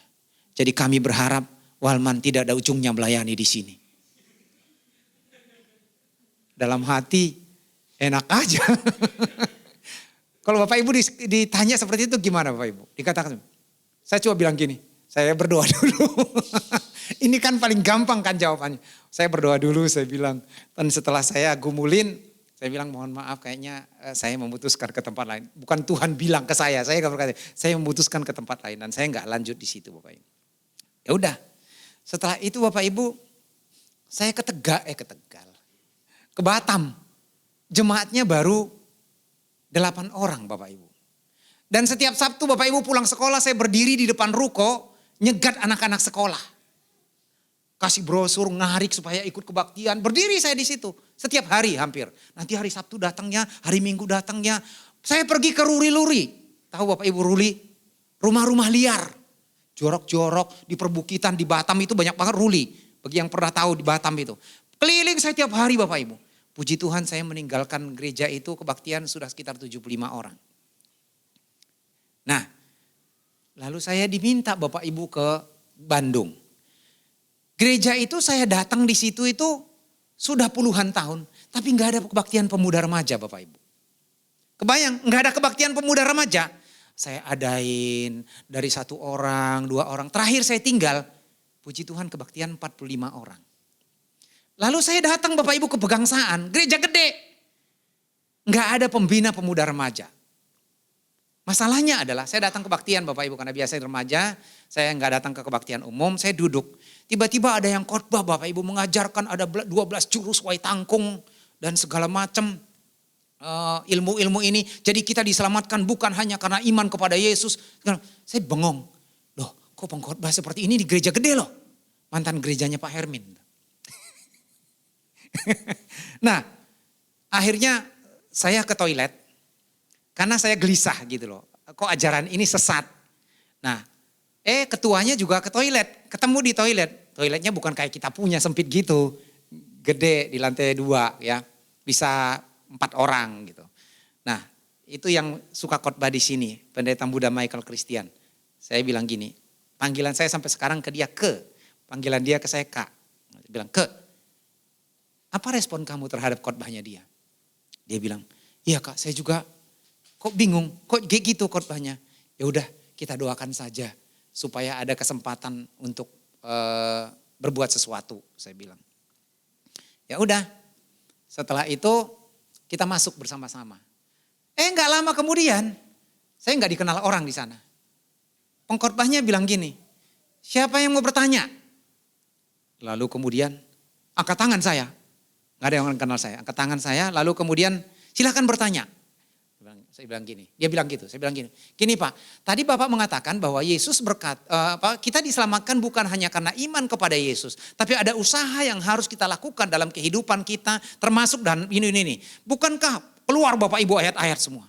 Jadi kami berharap Walman tidak ada ujungnya melayani di sini. Dalam hati enak aja. Kalau Bapak Ibu ditanya seperti itu gimana Bapak Ibu? Dikatakan, saya coba bilang gini, saya berdoa dulu. Ini kan paling gampang kan jawabannya. Saya berdoa dulu, saya bilang. Dan setelah saya gumulin, saya bilang mohon maaf kayaknya saya memutuskan ke tempat lain. Bukan Tuhan bilang ke saya gak berkata, saya memutuskan ke tempat lain. Dan saya gak lanjut di situ Bapak Ibu. Ya udah, setelah itu Bapak Ibu, saya ke Tegal. Ke Batam. Jemaatnya baru 8 orang Bapak Ibu. Dan setiap Sabtu Bapak Ibu pulang sekolah saya berdiri di depan ruko nyegat anak-anak sekolah. Kasih brosur, ngarik supaya ikut kebaktian. Berdiri saya di situ setiap hari hampir. Nanti hari Sabtu datangnya, hari Minggu datangnya. Saya pergi ke Ruri-Luri. Tahu Bapak Ibu Ruli? Rumah-rumah liar. Jorok-jorok di perbukitan di Batam itu banyak banget Ruli. Bagi yang pernah tahu di Batam itu. Keliling saya tiap hari Bapak Ibu. Puji Tuhan saya meninggalkan gereja itu kebaktian sudah sekitar 75 orang. Nah, lalu saya diminta Bapak Ibu ke Bandung. Gereja itu saya datang di situ itu sudah puluhan tahun. Tapi gak ada kebaktian pemuda remaja Bapak Ibu. Kebayang gak ada kebaktian pemuda remaja. Saya adain dari 1 orang, 2 orang. Terakhir saya tinggal, puji Tuhan kebaktian 45 orang. Lalu saya datang Bapak Ibu ke Pegangsaan, gereja gede. Gak ada pembina pemuda remaja. Masalahnya adalah saya datang kebaktian Bapak Ibu karena biasa remaja, saya nggak datang ke kebaktian umum, saya duduk. Tiba-tiba ada yang khotbah Bapak Ibu mengajarkan ada 12 jurus wai tangkung dan segala macam ilmu-ilmu ini. Jadi kita diselamatkan bukan hanya karena iman kepada Yesus. Saya bengong. Loh kok pengkhotbah seperti ini di gereja gede loh. Mantan gerejanya Pak Hermin. Nah akhirnya saya ke toilet. Karena saya gelisah gitu loh. Kok ajaran ini sesat. Nah, ketuanya juga ke toilet. Ketemu di toilet. Toiletnya bukan kayak kita punya sempit gitu. Gede di lantai 2 ya. Bisa 4 orang gitu. Nah, itu yang suka khotbah di sini. Pendeta Muda Michael Christian. Saya bilang gini. Panggilan saya sampai sekarang ke dia ke. Panggilan dia ke saya Kak. Saya bilang ke. Apa respon kamu terhadap khotbahnya dia? Dia bilang, iya Kak saya juga kok bingung, kok kayak gitu khotbahnya. Ya udah kita doakan saja supaya ada kesempatan untuk berbuat sesuatu, saya bilang. Ya udah, setelah itu kita masuk bersama-sama. Nggak lama kemudian, saya nggak dikenal orang di sana. Pengkhotbahnya bilang gini, siapa yang mau bertanya? Lalu kemudian angkat tangan saya, nggak ada yang kenal saya. Angkat tangan saya, lalu kemudian silakan bertanya. Saya bilang gini, dia bilang gitu, saya bilang gini. Gini Pak, tadi Bapak mengatakan bahwa Yesus kita diselamatkan bukan hanya karena iman kepada Yesus. Tapi ada usaha yang harus kita lakukan dalam kehidupan kita termasuk dan ini. Bukankah, keluar Bapak Ibu ayat-ayat semua.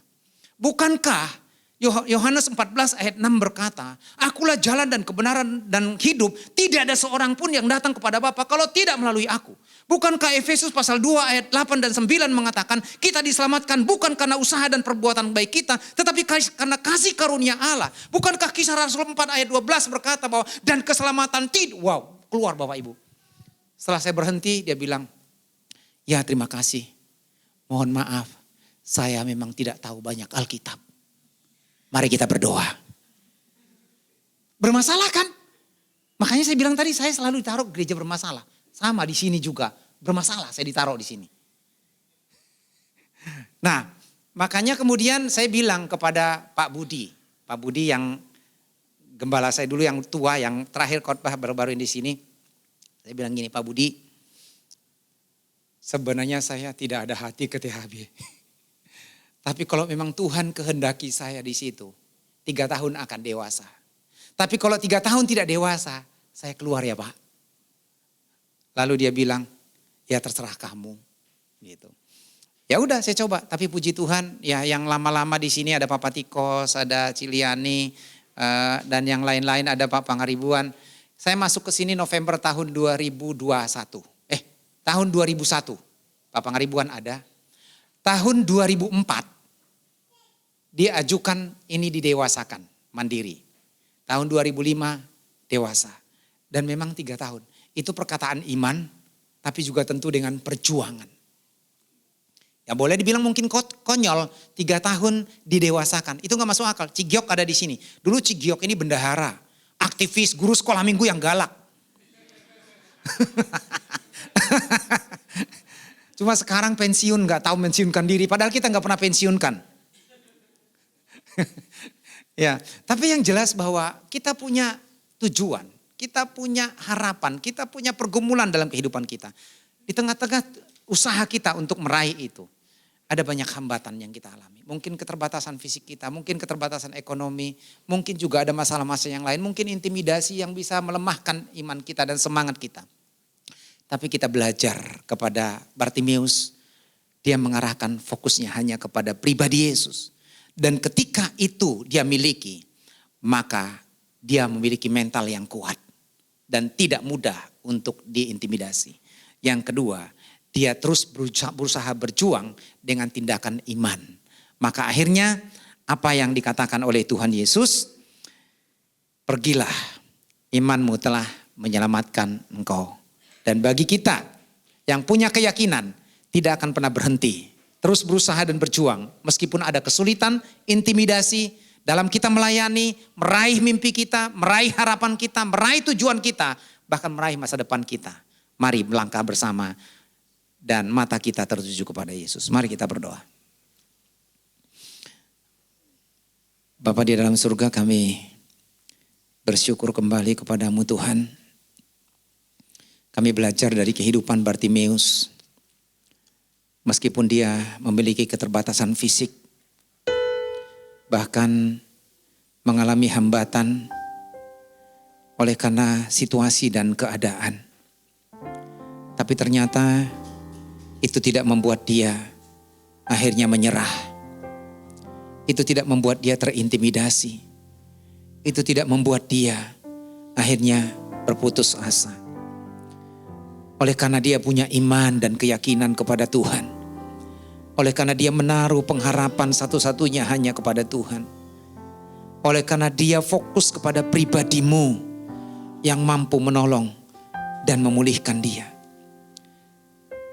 Bukankah Yohanes 14 ayat 6 berkata, akulah jalan dan kebenaran dan hidup. Tidak ada seorang pun yang datang kepada Bapa kalau tidak melalui aku. Bukankah Efesus pasal 2 ayat 8 dan 9 mengatakan kita diselamatkan bukan karena usaha dan perbuatan baik kita. Tetapi karena kasih karunia Allah. Bukankah Kisah Rasul 4 ayat 12 berkata bahwa dan keselamatan tidak. Wow, keluar Bapak Ibu. Setelah saya berhenti dia bilang, ya terima kasih. Mohon maaf, saya memang tidak tahu banyak Alkitab. Mari kita berdoa. Bermasalah kan? Makanya saya bilang tadi saya selalu ditaruh gereja bermasalah. Sama di sini juga bermasalah saya ditaruh di sini. Nah makanya kemudian saya bilang kepada Pak Budi. Pak Budi yang gembala saya dulu yang tua yang terakhir khotbah baru-baru di sini. Saya bilang gini Pak Budi. Sebenarnya saya tidak ada hati ke THB. Tapi kalau memang Tuhan kehendaki saya di situ, 3 tahun akan dewasa. Tapi kalau 3 tahun tidak dewasa, saya keluar ya Pak. Lalu dia bilang, ya terserah kamu. Gitu. Ya udah saya coba, tapi puji Tuhan, ya yang lama-lama di sini ada Papa Tikos, ada Ciliani, dan yang lain-lain ada Pak Pangaribuan. Saya masuk ke sini November tahun 2021. Tahun 2001, Pak Pangaribuan ada. Tahun 2004 dia ajukan ini didewasakan mandiri. Tahun 2005 dewasa. Dan memang 3 tahun. Itu perkataan iman tapi juga tentu dengan perjuangan. Ya boleh dibilang mungkin konyol 3 tahun didewasakan. Itu gak masuk akal. Cigiok ada di sini. Dulu Cigiok ini bendahara. Aktivis guru sekolah minggu yang galak. Cuma sekarang pensiun nggak tahu mensiunkan diri, padahal kita nggak pernah pensiunkan. Ya, tapi yang jelas bahwa kita punya tujuan, kita punya harapan, kita punya pergumulan dalam kehidupan kita. Di tengah-tengah usaha kita untuk meraih itu, ada banyak hambatan yang kita alami. Mungkin keterbatasan fisik kita, mungkin keterbatasan ekonomi, mungkin juga ada masalah-masalah yang lain, mungkin intimidasi yang bisa melemahkan iman kita dan semangat kita. Tapi kita belajar kepada Bartimeus, dia mengarahkan fokusnya hanya kepada pribadi Yesus. Dan ketika itu dia miliki, maka dia memiliki mental yang kuat dan tidak mudah untuk diintimidasi. Yang kedua, dia terus berusaha berjuang dengan tindakan iman. Maka akhirnya apa yang dikatakan oleh Tuhan Yesus, pergilah, imanmu telah menyelamatkan engkau. Dan bagi kita yang punya keyakinan tidak akan pernah berhenti. Terus berusaha dan berjuang meskipun ada kesulitan, intimidasi dalam kita melayani, meraih mimpi kita, meraih harapan kita, meraih tujuan kita, bahkan meraih masa depan kita. Mari melangkah bersama dan mata kita tertuju kepada Yesus. Mari kita berdoa. Bapa di dalam surga, kami bersyukur kembali kepadamu Tuhan. Kami belajar dari kehidupan Bartimeus. Meskipun dia memiliki keterbatasan fisik, bahkan mengalami hambatan oleh karena situasi dan keadaan. Tapi ternyata itu tidak membuat dia akhirnya menyerah. Itu tidak membuat dia terintimidasi. Itu tidak membuat dia akhirnya berputus asa. Oleh karena dia punya iman dan keyakinan kepada Tuhan. Oleh karena dia menaruh pengharapan satu-satunya hanya kepada Tuhan. Oleh karena dia fokus kepada pribadimu yang mampu menolong dan memulihkan dia.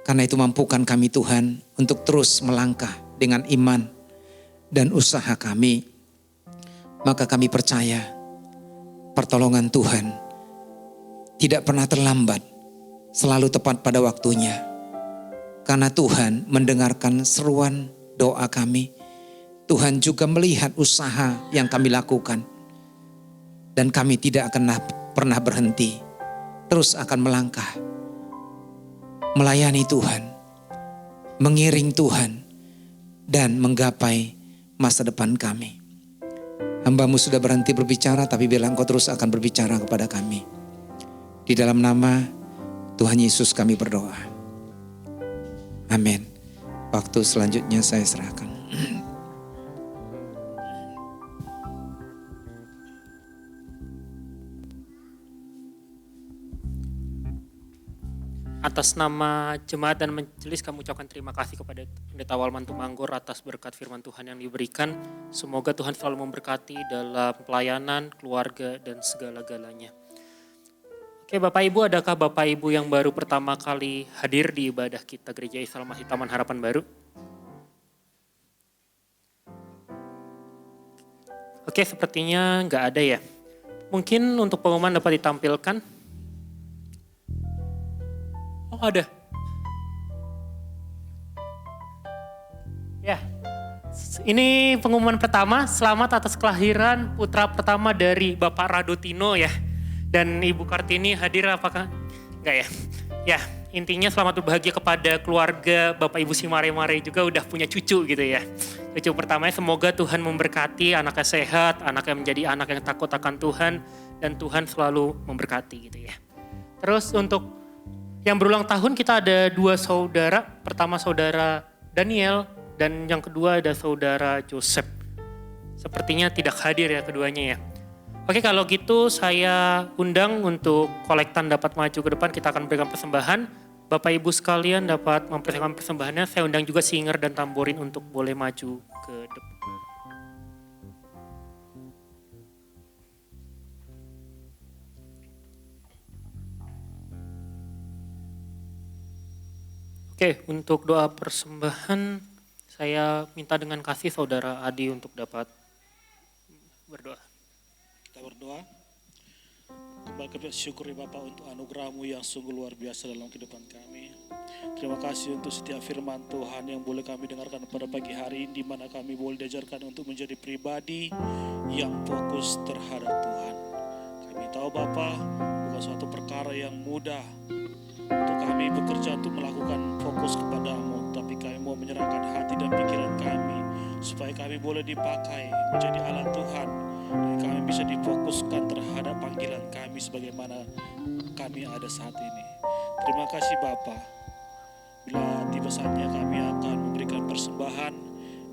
Karena itu mampukan kami Tuhan untuk terus melangkah dengan iman dan usaha kami. Maka kami percaya pertolongan Tuhan tidak pernah terlambat. Selalu tepat pada waktunya. Karena Tuhan mendengarkan seruan doa kami. Tuhan juga melihat usaha yang kami lakukan. Dan kami tidak akan pernah berhenti. Terus akan melangkah. Melayani Tuhan. Mengiring Tuhan. Dan menggapai masa depan kami. Hamba-Mu sudah berhenti berbicara, tapi biarlah Engkau terus akan berbicara kepada kami. Di dalam nama Tuhan Yesus kami berdoa. Amin. Waktu selanjutnya saya serahkan. Atas nama jemaat dan majelis kami ucapkan terima kasih kepada Pendeta Walman Tumanggur atas berkat firman Tuhan yang diberikan. Semoga Tuhan selalu memberkati dalam pelayanan, keluarga, dan segala-galanya. Oke Bapak Ibu, adakah Bapak Ibu yang baru pertama kali hadir di ibadah kita Gereja Islam Masih Taman Harapan Baru? Oke, sepertinya nggak ada ya. Mungkin untuk pengumuman dapat ditampilkan. Oh ada. Ya, ini pengumuman pertama, selamat atas kelahiran putra pertama dari Bapak Radotino ya. Dan Ibu Kartini hadir apakah? Enggak ya? Ya, intinya selamat berbahagia kepada keluarga Bapak Ibu si Mare-Mare juga udah punya cucu gitu ya. Cucu pertamanya semoga Tuhan memberkati, anaknya sehat, anaknya menjadi anak yang takut akan Tuhan. Dan Tuhan selalu memberkati gitu ya. Terus untuk yang berulang tahun kita ada 2 saudara. Pertama saudara Daniel dan yang kedua ada saudara Joseph. Sepertinya tidak hadir ya keduanya ya. Oke, kalau gitu saya undang untuk kolektan dapat maju ke depan, kita akan berikan persembahan. Bapak Ibu sekalian dapat mempersiapkan persembahannya. Saya undang juga singer dan tamborin untuk boleh maju ke depan. Oke, untuk doa persembahan saya minta dengan kasih saudara Adi untuk dapat berdoa. Kita berdoa. kami syukuri Bapa untuk anugerah-Mu yang sungguh luar biasa dalam kehidupan kami. Terima kasih untuk setiap firman Tuhan yang boleh kami dengarkan pada pagi hari ini, di mana kami boleh diajarkan untuk menjadi pribadi yang fokus terhadap Tuhan. Kami tahu Bapa, bukan suatu perkara yang mudah untuk kami bekerja untuk melakukan fokus kepadamu, tapi kami mau menyerahkan hati dan pikiran kami supaya kami boleh dipakai menjadi alat Tuhan dan kami bisa difokuskan terhadap panggilan kami sebagaimana kami ada saat ini. Terima kasih Bapa. Bila tiba saatnya kami akan memberikan persembahan,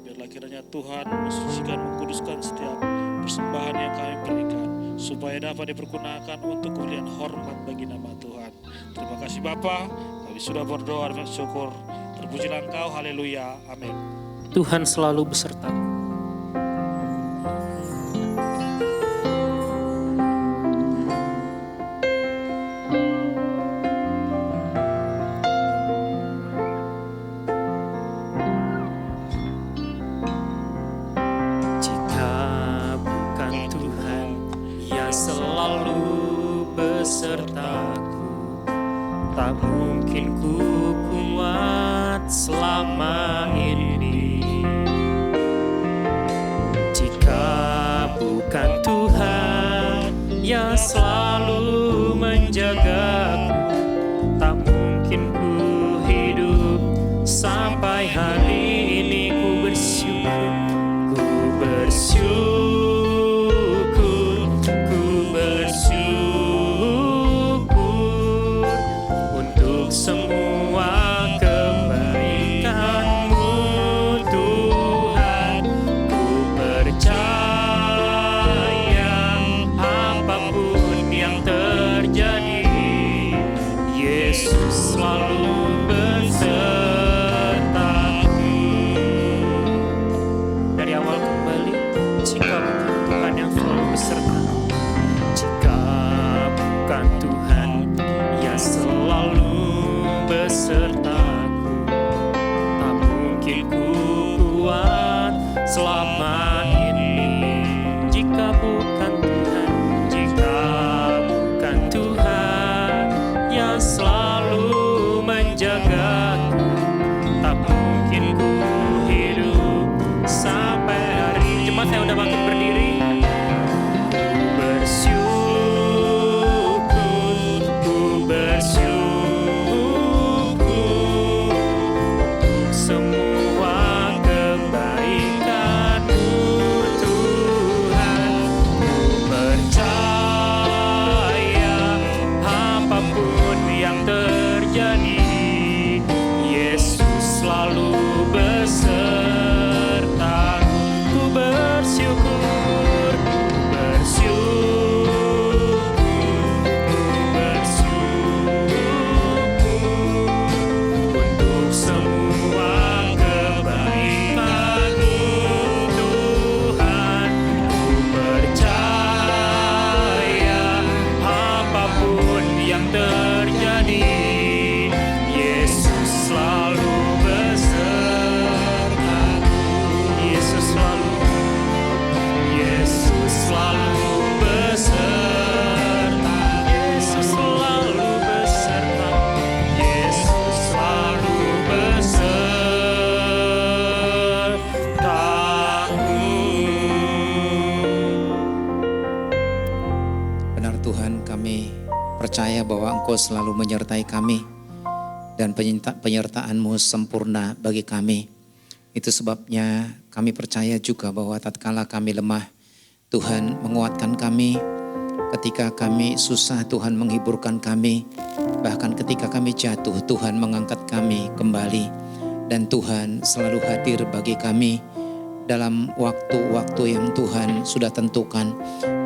biarlah kiranya Tuhan mensucikan, mengkuduskan setiap persembahan yang kami berikan, supaya dapat dipergunakan untuk kemuliaan hormat bagi nama Tuhan. Terima kasih Bapa, kami sudah berdoa dan bersyukur. Terpujilah Engkau, haleluya, amin. Tuhan selalu beserta. Jika bukan Tuhan yang selalu besertaku, tak mungkin ku kuat selama ini. Jika bukan Tuhan yang selalu menjagaku, tak mungkin ku hidup sampai hari ini. Ku bersyukur, ku bersyukur, ku bersyukur untuk semua kebaikan-Mu Tuhan. Ku percaya apapun yang terjadi, Yesus selalu besertaku. Dari awal kembali, jika bukan Tuhan yang selalu beserta, jika bukan Tuhan yang selalu besertaku, tak mungkin ku kuat selama ini. Jika bukan Tuhan, jika bukan Tuhan yang selalu menjagaku, tak mungkin ku hidup sampai hari. Jemaat saya udah bangkit berdiri. Ku bersyukur untuk semua kebaikan-Mu Tuhan. Ku percaya apapun yang terjadi, Yesus selalu beserta. Ku bersyukur, ku bersyukur, ku bersyukur untuk semua kebaikan-Mu Tuhan. Ku percaya apapun yang terjadi, Yesus selalu beserta. Yesus selalu beserta. Yesus selalu beserta. Yesus selalu besertaku. Benar Tuhan, kami percaya bahwa Engkau selalu menyertai kami dan penyertaan-Mu sempurna bagi kami. Itu sebabnya kami percaya juga bahwa tatkala kami lemah, Tuhan menguatkan kami. Ketika kami susah, Tuhan menghiburkan kami. Bahkan ketika kami jatuh, Tuhan mengangkat kami kembali. Dan Tuhan selalu hadir bagi kami dalam waktu-waktu yang Tuhan sudah tentukan.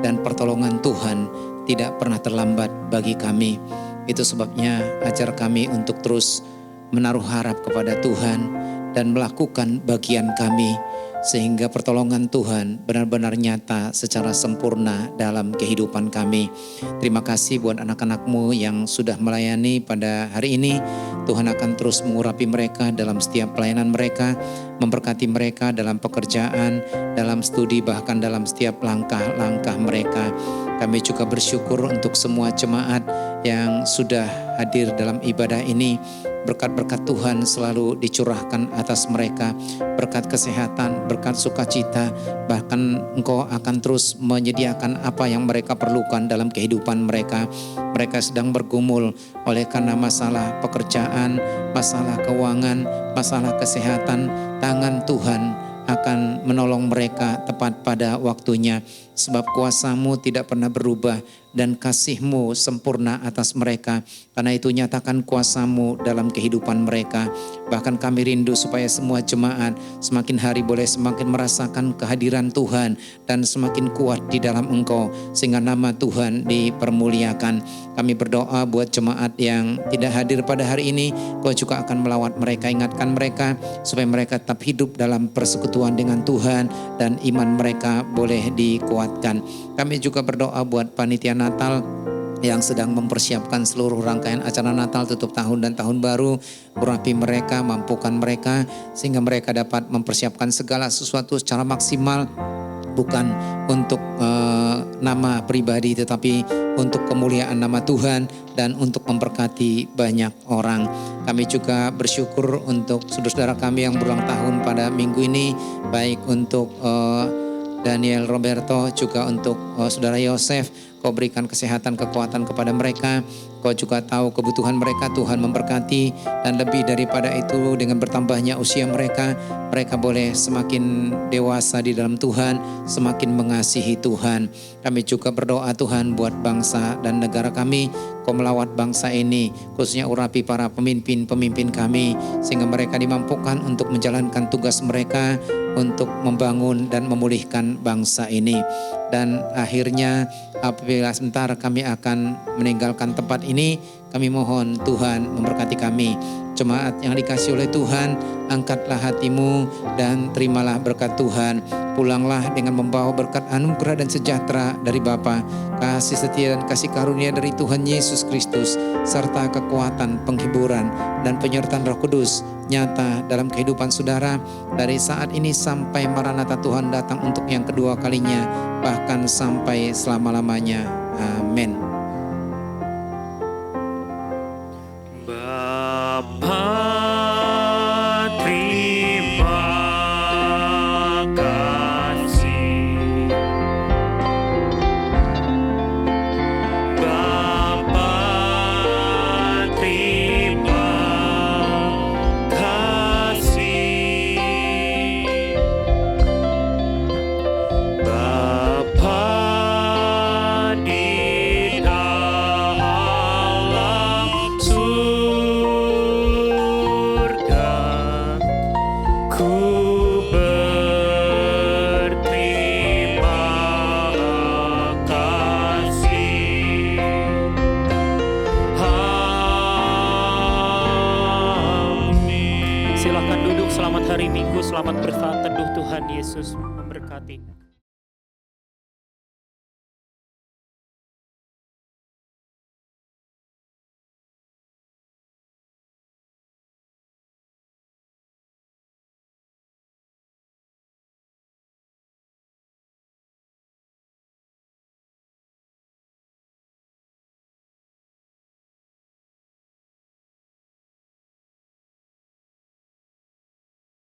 Dan pertolongan Tuhan tidak pernah terlambat bagi kami. Itu sebabnya ajar kami untuk terus menaruh harap kepada Tuhan dan melakukan bagian kami, sehingga pertolongan Tuhan benar-benar nyata secara sempurna dalam kehidupan kami. Terima kasih buat anak-anak-Mu yang sudah melayani pada hari ini. Tuhan akan terus mengurapi mereka dalam setiap pelayanan mereka, memberkati mereka dalam pekerjaan, dalam studi, bahkan dalam setiap langkah-langkah mereka. Kami juga bersyukur untuk semua jemaat yang sudah hadir dalam ibadah ini. Berkat-berkat Tuhan selalu dicurahkan atas mereka, berkat kesehatan, berkat sukacita, bahkan Engkau akan terus menyediakan apa yang mereka perlukan dalam kehidupan mereka. Mereka sedang bergumul oleh karena masalah pekerjaan, masalah keuangan, masalah kesehatan. Tangan Tuhan akan menolong mereka tepat pada waktunya, sebab kuasa-Mu tidak pernah berubah dan kasih-Mu sempurna atas mereka. Karena itu nyatakan kuasa-Mu dalam kehidupan mereka. Bahkan kami rindu supaya semua jemaat semakin hari boleh semakin merasakan kehadiran Tuhan dan semakin kuat di dalam Engkau, sehingga nama Tuhan dipermuliakan. Kami berdoa buat jemaat yang tidak hadir pada hari ini, Kau juga akan melawat mereka, ingatkan mereka supaya mereka tetap hidup dalam persekutuan dengan Tuhan dan iman mereka boleh dikuatkan. Kami juga berdoa buat panitia Natal yang sedang mempersiapkan seluruh rangkaian acara Natal, tutup tahun dan tahun baru. Urapi mereka, mampukan mereka sehingga mereka dapat mempersiapkan segala sesuatu secara maksimal, bukan untuk nama pribadi tetapi untuk kemuliaan nama Tuhan dan untuk memberkati banyak orang. Kami juga bersyukur untuk saudara-saudara kami yang berulang tahun pada minggu ini, baik untuk Daniel Roberto, juga untuk saudara Yosef. Kau berikan kesehatan, kekuatan kepada mereka. Kau juga tahu kebutuhan mereka, Tuhan memberkati. Dan lebih daripada itu, dengan bertambahnya usia mereka, mereka boleh semakin dewasa di dalam Tuhan, semakin mengasihi Tuhan. Kami juga berdoa Tuhan buat bangsa dan negara kami. Kau melawat bangsa ini, khususnya urapi para pemimpin-pemimpin kami, sehingga mereka dimampukan untuk menjalankan tugas mereka untuk membangun dan memulihkan bangsa ini. Dan akhirnya apabila sebentar kami akan meninggalkan tempat ini, kami mohon Tuhan memberkati kami. Jemaat yang dikasihi oleh Tuhan, angkatlah hatimu dan terimalah berkat Tuhan. Pulanglah dengan membawa berkat anugerah dan sejahtera dari Bapa, kasih setia dan kasih karunia dari Tuhan Yesus Kristus, serta kekuatan, penghiburan, dan penyertaan Roh Kudus nyata dalam kehidupan saudara dari saat ini sampai Maranatha Tuhan datang untuk yang kedua kalinya, bahkan sampai selama-lamanya. Amin. Bapa, terima kasih. Bapa, terima kasih. Bapa di dalam surga, ku berterima kasih. Amin. Silakan duduk. Selamat hari Minggu, selamat bersaat teduh. Tuhan Yesus memberkati.